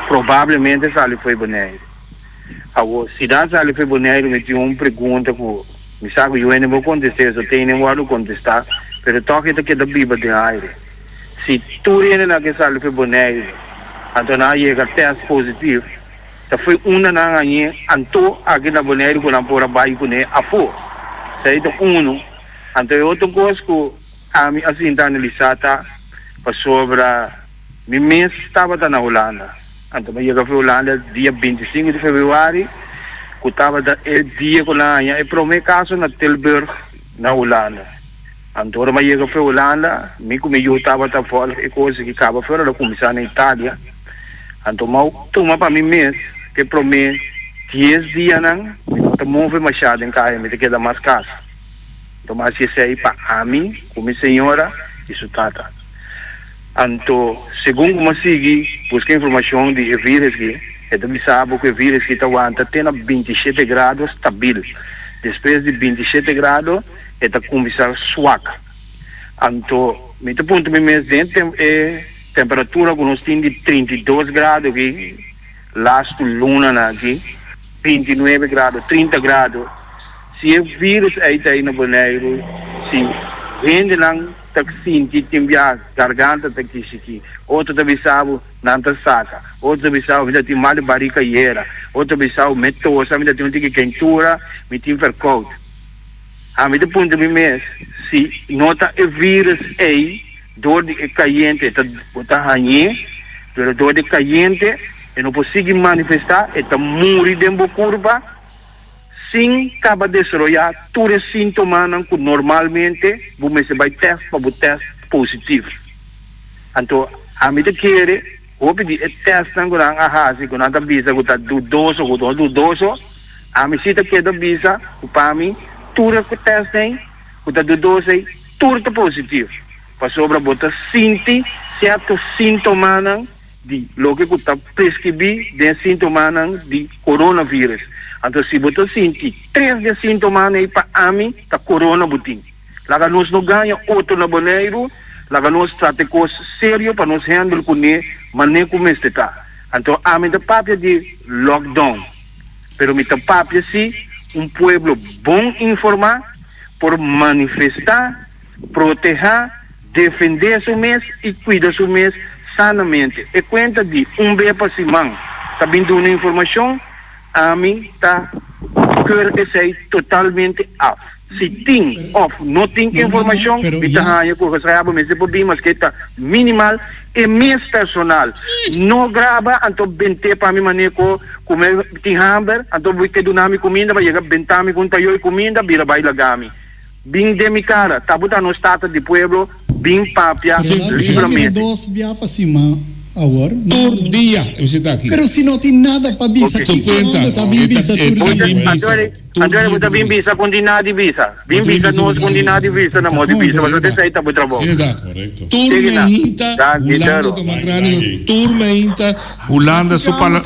provavelmente sali foi boneiro. Se não sali foi boneiro, me tinha uma pergunta que me sabe eu ainda vou contestar, só tenho nem vou contestar, mas toque que da Bíblia de aire. Se tu ainda não que sali foi boneiro, então não chega teste positivo. Então foi uma na ganha, anto aqui na boneiro com a pora baixo com a fo. Sai do então outro coisa que a mim assim tá analisada para sobre me mês estava na Holanda. Então eu cheguei para Holanda dia 25 de fevereiro, que estava dia com lá e primeiro caso na Tilburg na Holanda. Então eu cheguei para Holanda, me como eu estava fora e coisa que acaba fora da comissão na Itália. Então mau toma para mim mês que promete 10 dias não move machado em casa me queda mais casa então mas se sei para a mim como senhora isso trata então segundo como segui busquei informação de vírus que é também sabe que o vírus que está aguenta tem 27 graus estável depois de 27 graus está começar a suar então me te ponto me mês dentro temperatura que nós temos de 32 graus aqui last luna aqui 29 graus, 30 graus se o vírus aí no boneiro se vende não tá sentindo timbia garganta tá aqui outro também sabe não tá saca outro também sabe ainda tem mal de barriga era outro também sabe metosa ainda tem que quentura me tem vercout a mim do ponto de mês se nota o vírus aí dor de caliente tá ranhe pero dor de caliente e não consegue manifestar, está morrer dentro da curva, sem acabar de desarrollar todos os sintomas que normalmente você vai testar para o teste positivo. Então, a mim quer, o pedir teste que não há que não está visa, que está dudoso, a mim se quer da visa, para mim, tudo que testem, que está dudoso, tudo está positivo. Para sobre você sentir certos sintomas de lo que está prescrever de sintomas de coronavírus. Então, se você sentir 3 de sintomas para a mim, está corona butim. Lá nós não ganha outro na boneiro, lá nós trata coisa sério para nós handle com ele, mas nem como está. Então, a mim da papia de lockdown. Pero me da papia se pueblo bom informar, por manifestar, proteger, defender seu mês e cuidar seu mês sanamente. E conta de vez para semana, está vindo uma informação, a mim está totalmente off. se tem of não tem informação, bitahanha com os rabos, mas depois vimos que está minimal e mês personal. Não grava, então bente para mim maneco comer tem hamburger, então vou que donami comida, vai chegar bentami com tayo comida, vira vai lagami. Bem de mi cara, tabuta no estado de pueblo, bem papia, livremente. Dos via para cima. Agora, todo dia você está aqui. Pero se não tem nada para visa, tu conta. Está bem visa, Agora você bem visa, condinar de visa. Bem visa, não condinar de visa, não pode visa, mas você sai para o trabalho. Correto. Turma inta, Holanda do Macrani, turma inta, Holanda su pala.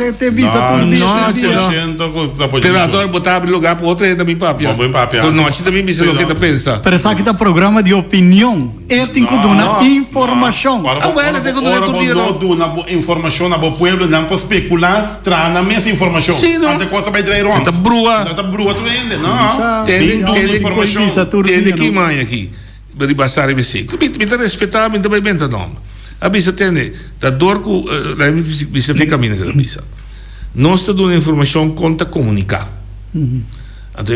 Pero agora botar abrir lugar para outra ainda bem papia. Então noite também visa o que está pensando. Pero sabe que tá programa de opinião, ético dona informação. Agora tem que dar informação na bo pueblo, não para especular, traz na mesma informação. Até costa vai trair onde? Tá brua tu ainda, não? Tem informação. Tem que mãe aqui. Para passar e ver. Me tá respeitar, me tá bem não. A bisa tem, tá dor com, a bisa fica caminho da bisa. Nós tá dando informação conta comunicar. Então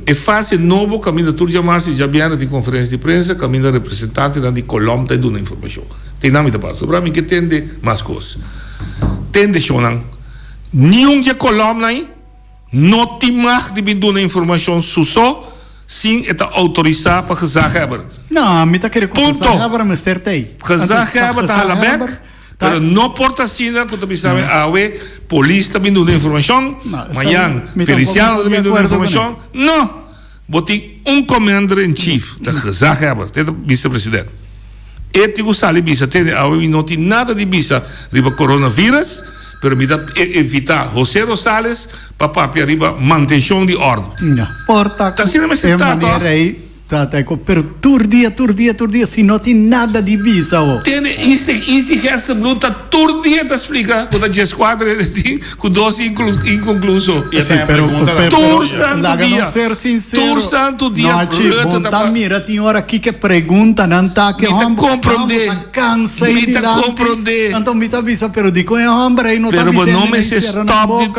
é fácil novo caminho da turma chamar-se já vieram de conferência de prensa, caminho da representante da de Colômbia tá dando informação. Tem nome da parte. Para mim que tem de mais coisas. Tem de chonan. Nenhum de Colômbia aí não tem mais de dar informação só sem autorizar para gezag hebben. Não, me tá querendo gezag hebben, mas certei. Gezag hebben tá lá back. Pero não porta assim, quando me sabe, polícia também dando informação, amanhã Feliciano também dando informação. Não, botei commander in chief, da gezag hebben, tem vice-presidente. Ético sali bisa, não tem nada de bisa, riba coronavírus. Permita evitar José Rosales para papi arriba manutenção de ordem. Porta tá sendo mais sentado. Pero tur dia, se não tem nada de visa. Tem esse gesto bruta, tur dia te explica, com a G4, com 12 inconcluso. Tur santo dia. Mira, tem hora aqui que pergunta, não tá que compreender. Cansei de compreender. Então me tá visa, pero de com hambre e não tá dizendo. Pero não me se stop.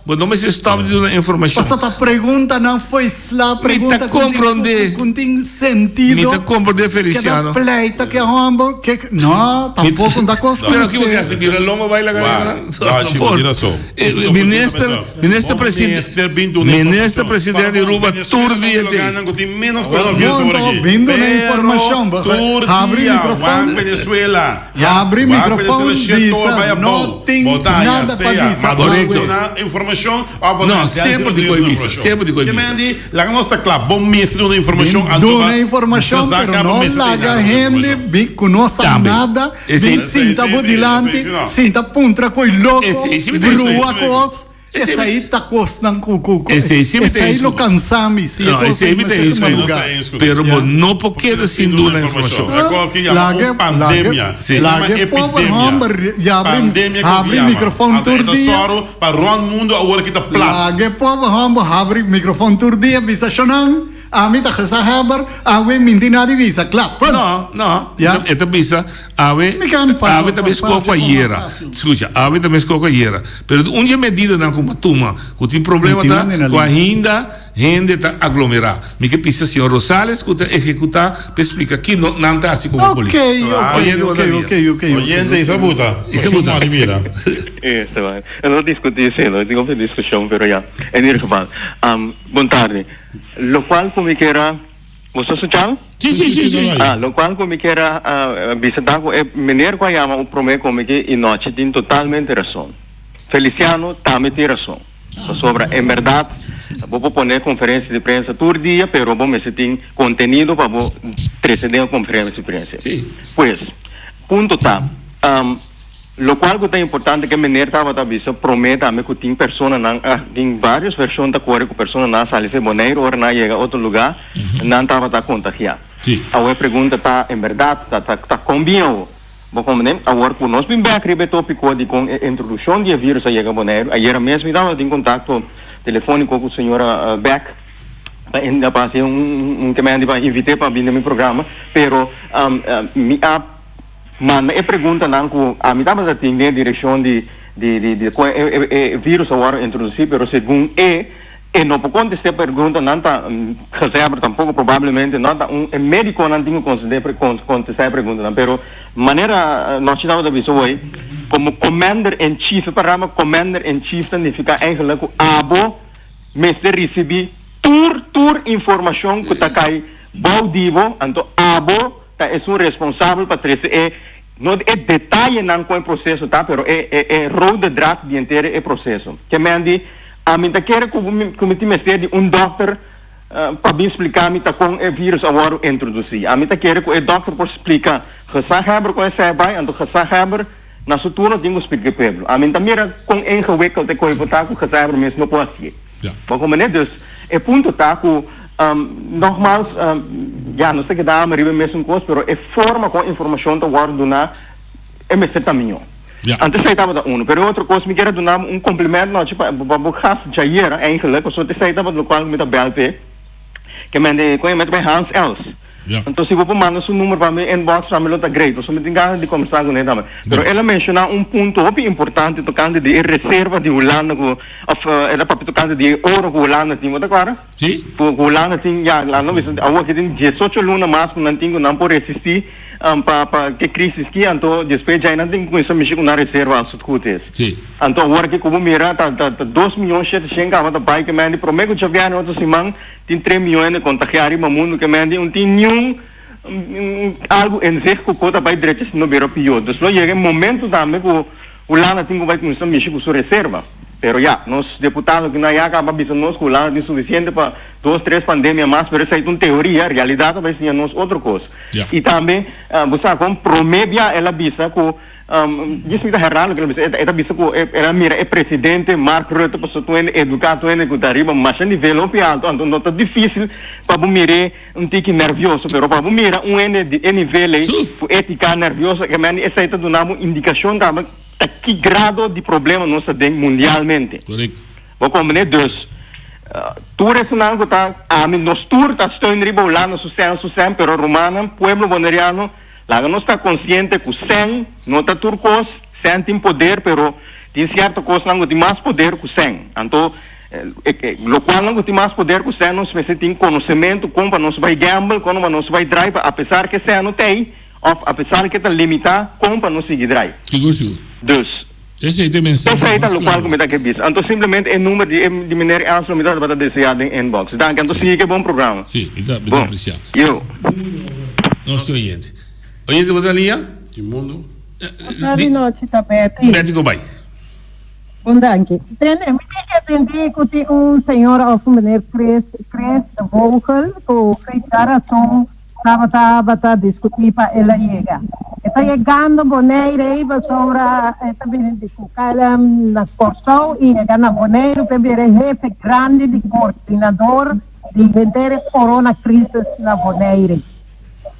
Mas não me se stop de dar informação. Mas a pergunta não foi lá, pergunta com tem sentido. Me tá compreender, Feliciano. Que da pleita, que hambre, que... Não, tampouco não dá coisa. Pero aqui você se vira loma, vai lá ganhar. Ministro presidente Ruba, tur dia tem. Menos coronavírus por aqui. Vindo na informação. Abre microfone. Venezuela. Abre microfone, diz, não tem nada para dizer. Correto. Informação. Não, sempre de coisa. Sempre de coisa. La nossa claro, bom mês de informação. Dona informação, pero não larga gente, bem conosco nada, bem sinta bodilante, sinta puntra coi louco, brua cos. Esse aí tá custando cucu. Esse aí não cansamos. Não, esse aí tem isso. Pero não porque assim dona informação. Laga pandemia. Laga pobre já abre microfone todo dia. Para o mundo agora que tá plano. Laga pobre abre microfone todo dia, bisa chonan. A mim tá resahaber, a we mintina de visa, claro. Não. Esta visa, a we também escolhe a hiera. Escuta, a we também escolhe a hiera. Pero onde medida não como tuma, que tem problema tá com a gente tá aglomerar. Me que precisa senhor Rosales que executar, para explicar que não tá assim como polícia. Ok. Oyente e sabuta. Mira. Isso vai. Eu não discuti isso, não digo uma discussão, pero já. Em ieder geval, boa tarde. Lo cual como que era, você escuchava? Sim. Lo cual como que era, visitar com o menino que chama o promete como que e noite tem totalmente razão. Feliciano também tem razão. Sobre, em verdade, vou poner conferência de prensa todo dia, pero vamos se tem conteúdo para preceder a conferência de prensa. Sim. Pues, ponto tá. Lo cual que é importante que menino estava aviso prometa me que tem pessoas tem várias versões da cor que pessoas na sala se boneiro ou na chega a outro lugar não estava tá contagiado. A pergunta tá em verdade tá combinado. Bom como nem agora com nós bem bem tópico de com introdução de vírus a chega boneiro. Ayer mesmo estava em contato telefônico com a senhora Beck. Ainda passei que me invitei para vir no meu programa, pero mas a pergunta não que a mim estava a ter direção de vírus agora introduzir, pero segundo E não pode contestar a pergunta, não está recebe tampouco, provavelmente, não está médico não tem que contestar a pergunta, não, pero maneira, nós tivemos a visão aí, como Commander-in-Chief, para Commander-in-Chief significa eigenlijk abo, mas receber tour informação que está cai baudivo, então abo é o responsável para trazer não é detalhe não com o processo, tá, pero é roda drag de inteiro é processo. Que mande a mim tá quer que o doctor para me explicar me tá com o vírus agora introduzir. A mim tá quer que o doctor por explicar que sa hebben com essa vai, então que sa hebben na sua turno tem que explicar para a mim tá mira com ingewikkeld de coisa tá que sa hebben mesmo não pode ser. Porque como né dus é ponto tá que nogmaals, não sei que dá, mas é mesmo coisa, mas é forma com a informação que eu vou dar é mesmo tamanho. Antes eu estava da mas outra coisa, me quero dar complemento, não, tipo, o caso de ayer, eigenlijk, eu estava do qual me dá belte, que me conhece bem Hans Els. Então, se vou mandar seu número para mim, inbox para mim, está great, eu me tenho de conversar com ele também. Mas ela mencionou ponto muito importante, tocando de reserva de Holanda, ela para tocando de ouro que Holanda tinha, tá claro? Sim. Holanda tinha, lá não, agora que tem 18 lunas mais, não pode resistir para que crise que, então, depois já não tem coisa mexer com a reserva, as coisas. Sim. Então, agora que como mira, tá 2 milhões de gente que vai para que me prometo já vier outra semana, tem 3 milhões de contagiados no mundo que me tem nenhum algo em zich que conta vai direto no beiro pior. Então, chega um momento também que o Holanda tem que vai começar a mexer com sua reserva. Pero nós deputados que não acaba avisando nós que o Holanda é suficiente para 2, 3 pandemias mais, pero isso é uma teoria, a realidade vai ser nós outra coisa. E também, você como promédia, ela avisa que isso é errado, ela avisa que ela mira é presidente Mark Rutte, para tu educar, tu que arriba, mas a nível alto, então não é difícil para mirar tique nervioso, pero para mirar nível ética nerviosa, que essa é uma indicação também a que grado de problema nós temos mundialmente. Correto. Vou combinar dois. Tour é sinal que está, nós tour está estando lá no sucesso, pero romano, pueblo boneriano, lá nós está consciente que o sem, não está turcos, sem tem poder, pero tem certa coisa não tem mais poder que o sem. Então, o qual não tem mais poder que o sem, nós precisamos conhecimento, como nós vai gamble, como nós vai drive, apesar que sem não tem, apesar que está limitado, como para não seguir drive. Que gosto. Dus. Esse é o mensagem. Esse é o qual me dá que bis. Então simplesmente é número de minério answer me dá para desejar em inbox. Então então siga bom programa. Sim, bom apreciado. Eu. Nosso oyente. Oyente da linha? De mundo. Boa noite também. Médico vai. Bom danke. Me atendi com senhor of meneer Chris Vogel, com declaração estava discutir para ela chegar. Está chegando Bonaire sobre também de Cucala na Corsão e chega na Bonaire para ver o jefe grande de coordenador de vender corona crisis na Bonaire.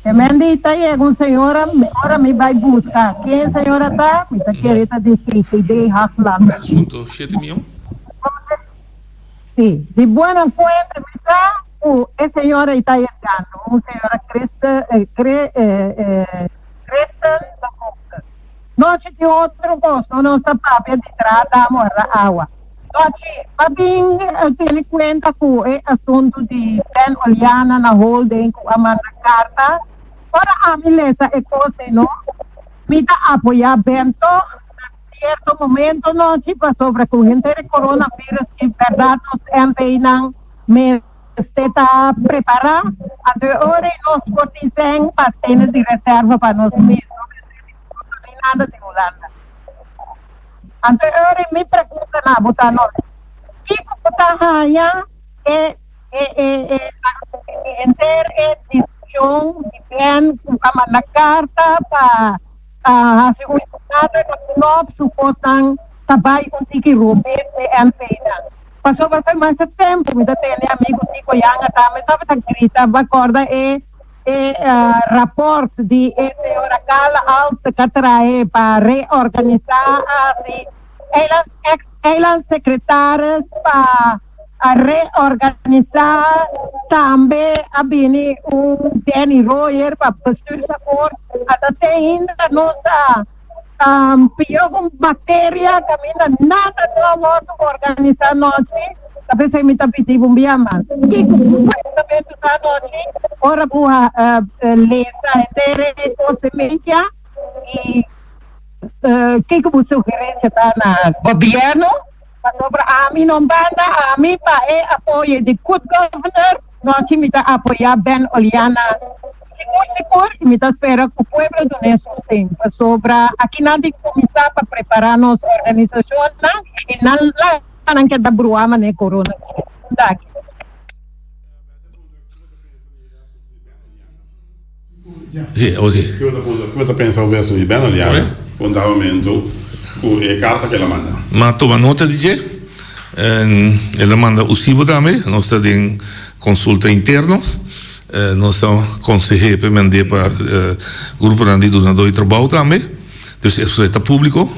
E me está chegando senhora, agora me vai buscar. Quem a senhora está? Me está querendo de de Haslam. 7 milhões? Sim, de boa fuente me está. A senhora está chegando, uma senhora Cresta da Costa. Nós de outro gosto, nossa própria de trata a água. Nós, para mim, eu conta com o assunto de Ben Oliana na holding, com a manda carta, para a milesa e coisa, não? Me dá apoiar Bento, em certo momento, nós, sobre a corrente de coronavírus, que verdade nos empenham, está preparado, agora nós cotizamos para ter de reserva para nós mesmos, não tem nada de Holanda. Agora me pergunta na botar nós, que botar raia é discussão de bem com a carta para fazer um estado que nós supostam trabalho com que roubes e enfeitar. Passou para mais tempo, me dá amigo Tico Yanga também, estava grita, acorda rapport de senhora Carla Alce que traz para reorganizar assim, elas secretárias para reorganizar também a Bini Danny Royer para bestuursakkoord, até ainda nossa pior com matéria que ainda nada não vamos organizar nós Tapi saya minta piti bumbia mas. Que também tu tá noite, ora boa lesa entere semente e que você sugerência tá na governo, para sobre a mim não banda, a mim para apoio de good governor, nós que me tá apoiar Ben Oliana. Seguro, e me espera que o povo do nosso tempo sobre aqui nada de começar para preparar nossa organização e não que da bruama né corona daqui. Sì, così. Come pensa verso di Ben Oliana? Fondamento e carta che la manda. Ma toma nota di che? Ela manda o SIBO também, nós temos consulta interna. Nós somos conselheiros para mandar para o grupo de donador e trabalho também. Então, isso é público.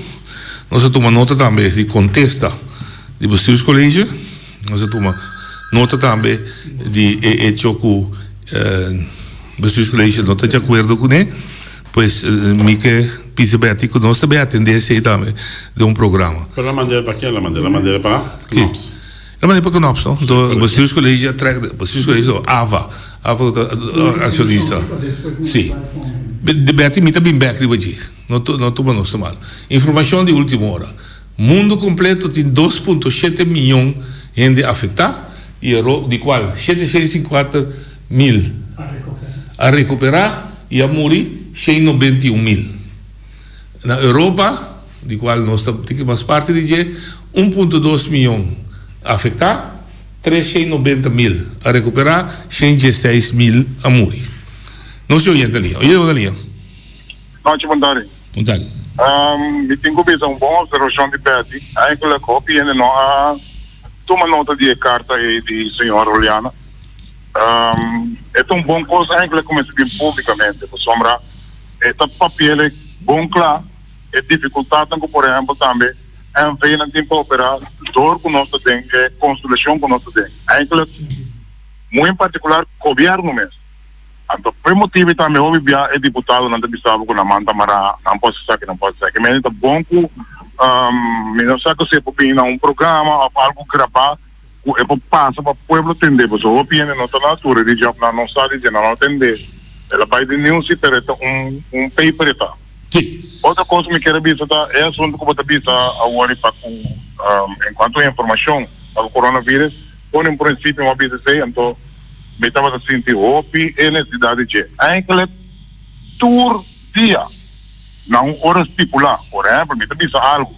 Nós tomamos nota também de contesta de bestuurscollege. Nós tomamos nota também de hecho que o bestuurscollege não está de acordo com ele. Pois, me que pisa bem que nós também atendemos também de programa. Para mandar para quem? La mandar para CNOPS. La mandar para CNOPS, não? Do bestuurscollege, bestuurscollege AVA. Acionista. Sim. Debate me também back de hoje. Não estou mal. Informação de última hora. Mundo completo tem 2,7 milhões de gente afetada e de qual 750 mil a recuperar e a morrer 691 mil. Na Europa, de qual nós temos parte de 1,2 milhões afetados. 390 mil a recuperar, 116 mil a morrer. Não se orienta ali. Olha ali. Noite, Montari. Me tenho que uma boa observação de Betty. Aí que a cópia ainda não toma nota de carta de senhora Oliana. É tão bom coisa aí que começa bem publicamente. Por sombra, é papel é bom claro. É dificuldade, por exemplo, também. Vem na tempo operar dor com nosso tem construção com nosso tem ainda muito em particular governo mesmo então por motivo também houve via deputado não deve saber com a manta mara não pode ser que mas é bom que me não sabe que se opina programa algo gravar é para passar para o povo entender porque a opinião não está na altura de já não sabe de não entender ela vai de nenhum se ter paper tá. Sim. Outra coisa que me quero visitar é assunto que eu vou visitar agora enquanto a informação do coronavírus, quando em princípio eu avisei, então me estava a sentir hope e necessidade de ainda tour dia, não hora estipular, por exemplo, me avisa algo,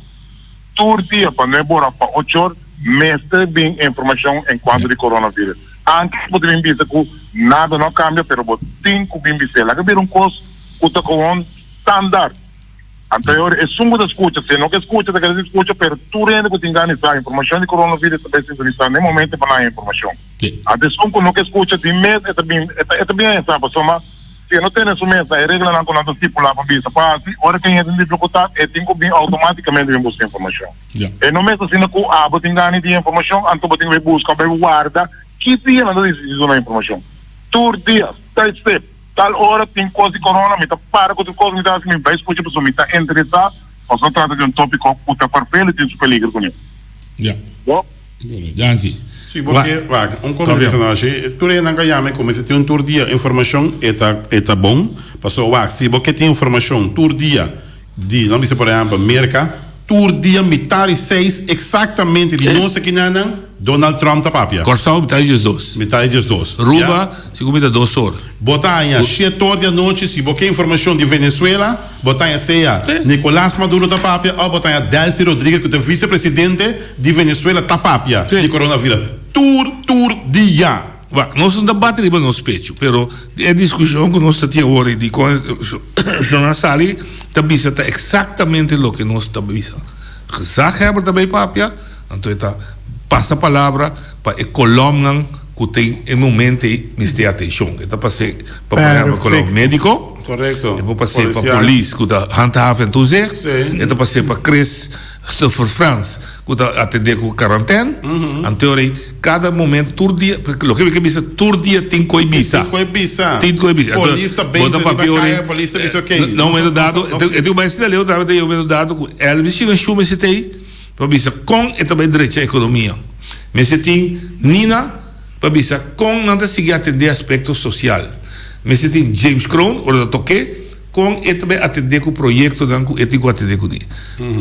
tour dia para não embora para 8 horas, mestre bem informação enquanto de coronavírus. Antes poderia dizer que nada não cambia, pero tem que bem dizer, lá que vir coisa que está com standard. Anterior é sumo da escuta, se não que escuta, se que escuta, pero tu rende que tinha essa informação de coronavírus também sintonizar nem momento para a informação. Até sumo que não que escuta, tem mês, é também essa pessoa, mas se não tem essa mesa, é regra não quando tipo lá para vista, para hora que tem dificuldade, é tem que vir automaticamente vir buscar informação. E não mesmo assim que você tem de informação, então você tem que buscar, vai guardar, que dia não decide na informação. Tour dia, step. Tal hora tem coisa de corona, me tá para com coisa me dá me vai escutar pessoa me tá interessado, ou só trata de tópico que tá perfeito e tem peligro com ele. Bom, antes. Sim, porque personagem, tu não ganha como se tem tour dia informação é bom, passou se você tem informação tour dia de não me por exemplo América, tour dia metade 6 exatamente de nossa que não Donald Trump tá papia. Corsau metade de 2. Metade de 2. Ruba, se comida 2 horas. Botanha, 7 horas da noite, se você informação de Venezuela, botanha seja Nicolás Maduro tá papia, ou botanha Delcy Rodrigues, que é vice-presidente de Venezuela tá papia de coronavírus. Tour dia. Nós não debatemos no nosso peito, pero é discussão que nós temos hoje de na sala, também está exatamente o que nós estamos. Gezag hebben também papia, então está passa a palavra para a coluna que tem em momento me ter atenção. Então passei para o médico, correto. Eu passei para a polícia que está handhaven toezicht. Eu passei para Chris Stoffer Frans que está atender com quarentena. Em teoria, cada momento, todo dia, porque o que diz todo dia tem coibisa. Tem coibisa. Polícia bem polícia diz ok. Não me dado, eu tenho mais de ler, eu me dado Elvis Chuma se tem. Com e também direito à economia. Mas tem Nina, para bisa, com não seguir atender aspecto social. Mas tem James Crown, ou da toque, com e também atender com o projeto, e tem atender com ele.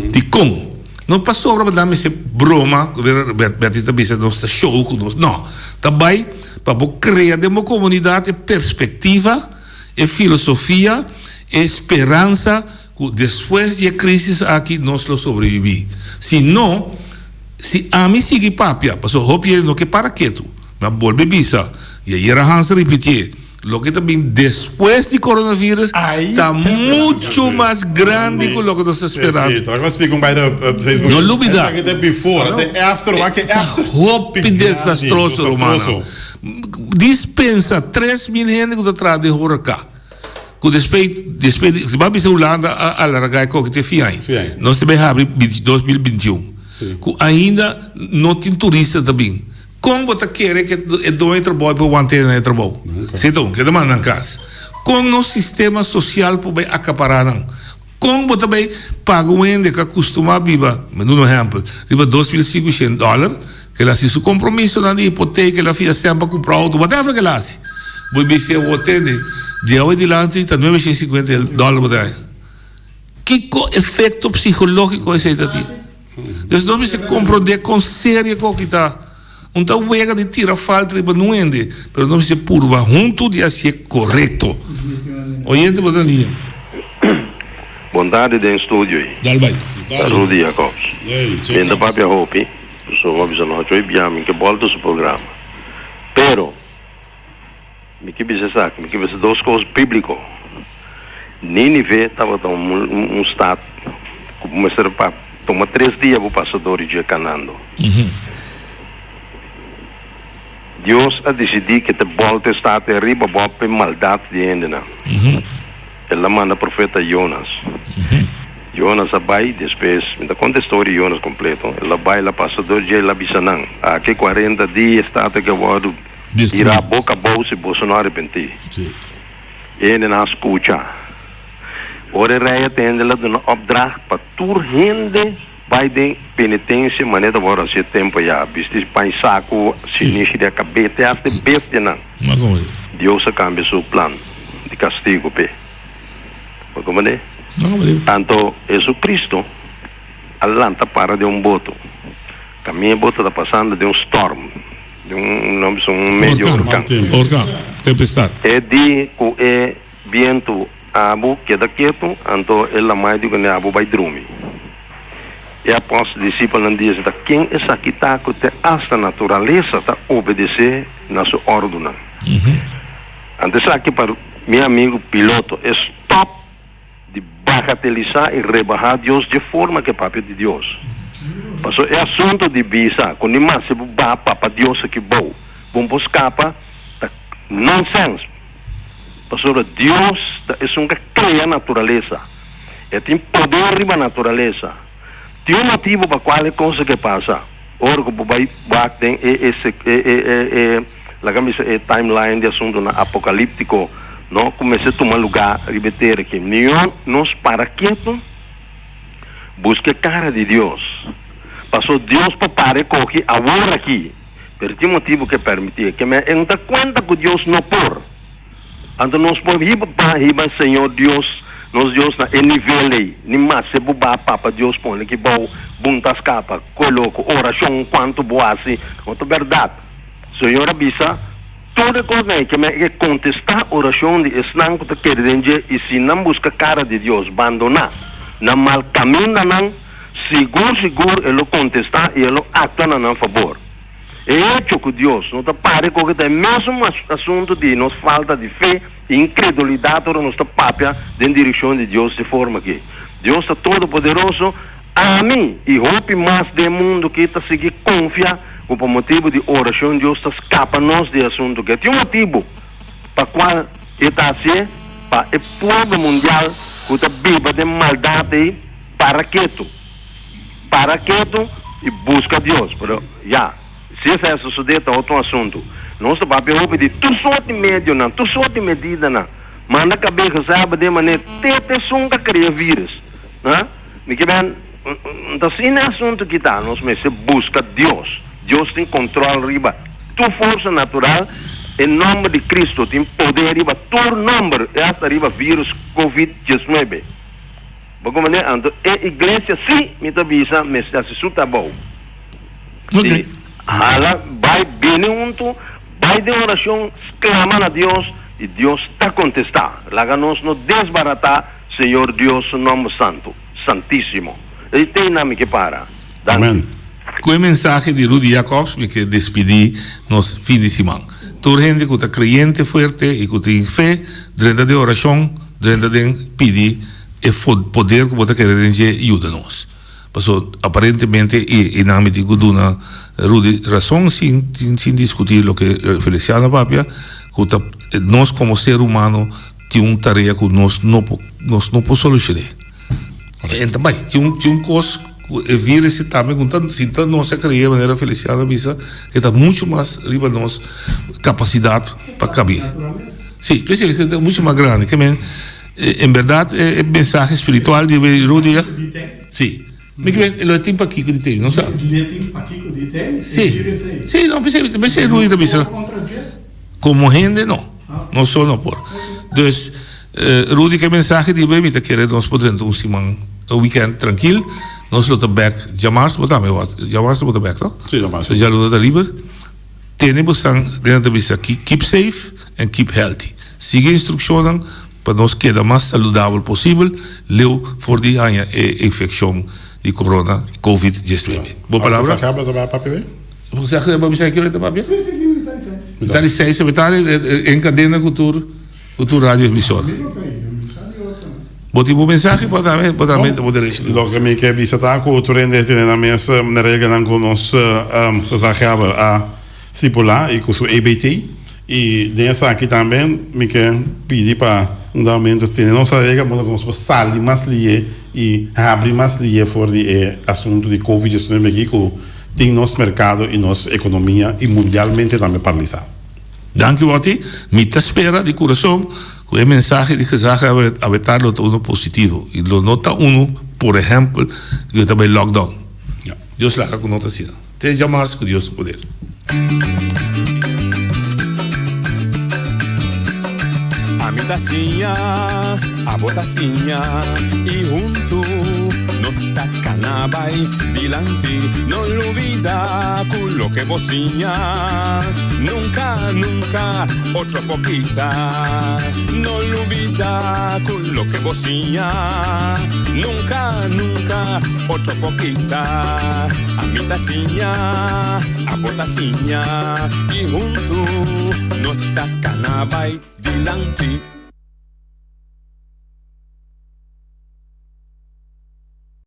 De com. Não passou para dar essa broma, betita bisa nossa show com nós. Não, também para criar uma comunidade perspectiva, e filosofia, e esperança, que depois da crise aqui nós sobrevivemos. Se não, se a mim sigue papia, passou roupa no que para quieto, mas volve bisa, e aí era Hans repetir. Lo que também depois do coronavírus está muito mais grande do que nós esperávamos. Sim, mas fica Facebook. Não dúvida. Até before, até after, roupa desastroso, humano. Dispensa 3 mil gente que está atrás de Huracan. Com despeito, se vai para a Holanda, a largar que te fiai. Nós também abrimos 2021. Ainda não tem turista também. Como você quer que é dois trabalho para manter no trabalho? Então, que demanda em casa. Como no sistema social para acaparar? Como você também paga um ende que costuma viver, um exemplo, viva $2.500, que ela se compromisso na hipoteca, ela faz sempre comprar auto, whatever que ela faz. Vou ser o hotel de hoje adiante, está $950. Que efeito psicológico é esse daqui? Então, nós se compreender com sério que está. Então, o de tirar falta de não ende, mas não se purva junto de ser correto. Oyente, boa linha. Bondade dentro do estúdio aí. Rudy Jacobs. Ainda para a Hopi, sou avisando que eu enviamos que volta do programa. Pero, me que você sabe, me que você duas coisas bíblicas. Nínive estava um estado, começar a tomar 3 dias para o passador de Canando. Deus a decidir que te volta está até arriba para maldade de ainda. Ela manda o profeta Jonas. Jonas vai, depois, me conta a história de Jonas completo. Ela vai lá passador de Labisanang. Aqui 40 dias está até que eu vou ir a boca a bolsa e Bolsonaro arrepentir. Ele não escuta. Ora rei tem ela de opdracht para tur gente vai de penitência, maneira agora se tempo já, viste pai saco, sinistro de cabeça até bestia não. Deus a cambia seu plano de castigo pe. Como é? Tanto Jesus Cristo alanta para de boto. Caminho boto está passando de storm, de nome medio huracán. Tempestade. É de que vento abu queda quieto, então ela mais do que ne abu vai dormir. E após os discípulos não dizem, quem é essa que está que esta natureza está obedecer na sua ordem. Antes aqui para meu amigo piloto, stop de bagatelizar e rebaixar Deus de forma que é papel de Deus. Passou é assunto de visa, quando mais se vai para Deus aqui bom, vamos buscar para nonsense. Passou Deus é um que cria a natureza, e tem poder riba a natureza. Tem um motivo para qual coisa que passa. Ora que vai tem esse timeline de assunto apocalíptico, não começa a tomar lugar repetir aqui. Nós para quieto, busca a cara de Deus. Passou Deus para parar correr agora aqui. Pero tem motivo que permitir que me dá conta que Deus não por. Então nós podemos ir Senhor Deus. Nós Deus na nível aí, nem mais se bubar papa Deus põe que bom, buntas capa, coloco oração quanto boa assim, outra verdade. Senhor avisa, toda coisa que me contestar oração de esnan que quer dizer e se não busca cara de Deus, abandonar, na mal caminho não, seguro ele contestar e ele acta na favor. É hecho que Deus não está pare com que é mesmo assunto de nos falta de fé e incredulidade ou nossa papia em direção de Deus de forma que Deus está todo poderoso a mim e roupe mais do mundo que está seguir confiar por motivo de oração Deus está escapa nós de assunto que tem um motivo para qual está assim para o povo mundial que está viva de maldade para quieto e busca Deus pero já se essa suceder é outro assunto. Nosso papel é pedir tu só de médio não, tu só de medida não. Manda a cabeça sabe de maneira te sunga cria vírus, né? Me que bem, então se não é assunto que tá, nós me se busca Deus Deus tem controle riba tua força natural em nome de Cristo tem poder riba tu nome esta riba vírus COVID-19 como né então a igreja sim me tá bisa me está se suta bom Ok. hala vai bem vai de oração clama a Deus e Deus está contestar laga nós no desbaratar Senhor Deus nome santo santíssimo e tem nome que para Amém. Com a mensagem de Rudy Jacobs, que despedi nos fim de semana. Toda gente que está crente forte e que tem fé, dentro de oração, dentro de pedir o poder que você quer ajuda-nos. Passou aparentemente e na medida que dona Rudy razão sem discutir o que Feliciano Papia, que nós como ser humano temos uma tarefa que nós não podemos solucionar. Então, tinha coisa vírus também então nossa criança maneira Feliciano Bisa que está muito mais riba nossa capacidade para caber. Sim, é muito mais grande que em verdade é mensagem espiritual de Rudy. Sim. Mas que ele tem para aqui que ele tem, não sabe? Ele tem para aqui que ele tem? Sim, não pensei Rudy Bisa. Como gente não só não por. Então Rudy que mensagem de bem que quer nós podemos um semana weekend tranquilo. Nós lutamos back, Jamars, Jamars back, não? Sim, Jamars. Já lutamos livre. Temos dentro da aqui, keep safe and keep healthy. Siga a instrução para nós quedar mais saudável possível, leu for de a infecção de corona, COVID-19. Boa palavra? Você acaba de dar papel? Você acaba de dar papel? Sim, está licença, está em cadena com o rádio emissora. Botivo mensagem para dar logo que me quer visitar com o turende na mesa na regra não conosco acaba a stipular e com o EBT e dessa aqui também me quer pedir para um aumento de nossa regra mas conosco sair mais lié e abrir mais lié for de assunto de COVID-19 aqui que tem nosso mercado e nossa economia e mundialmente também paralisado. Danke Wati, me espera de coração com a mensagem de que se aventar lo uno positivo e lo nota uno, por exemplo, que também lockdown. Deus lá com nota assim. Te chamar com Deus poder. A mi tacinha, a botacinha e junto nos tacanabay dilante no olvida lo que vocinha nunca nunca otro poquita no olvida lo que vocinha nunca nunca otro poquita a mi tacinha a botacinha y junto nos tacanabay dilante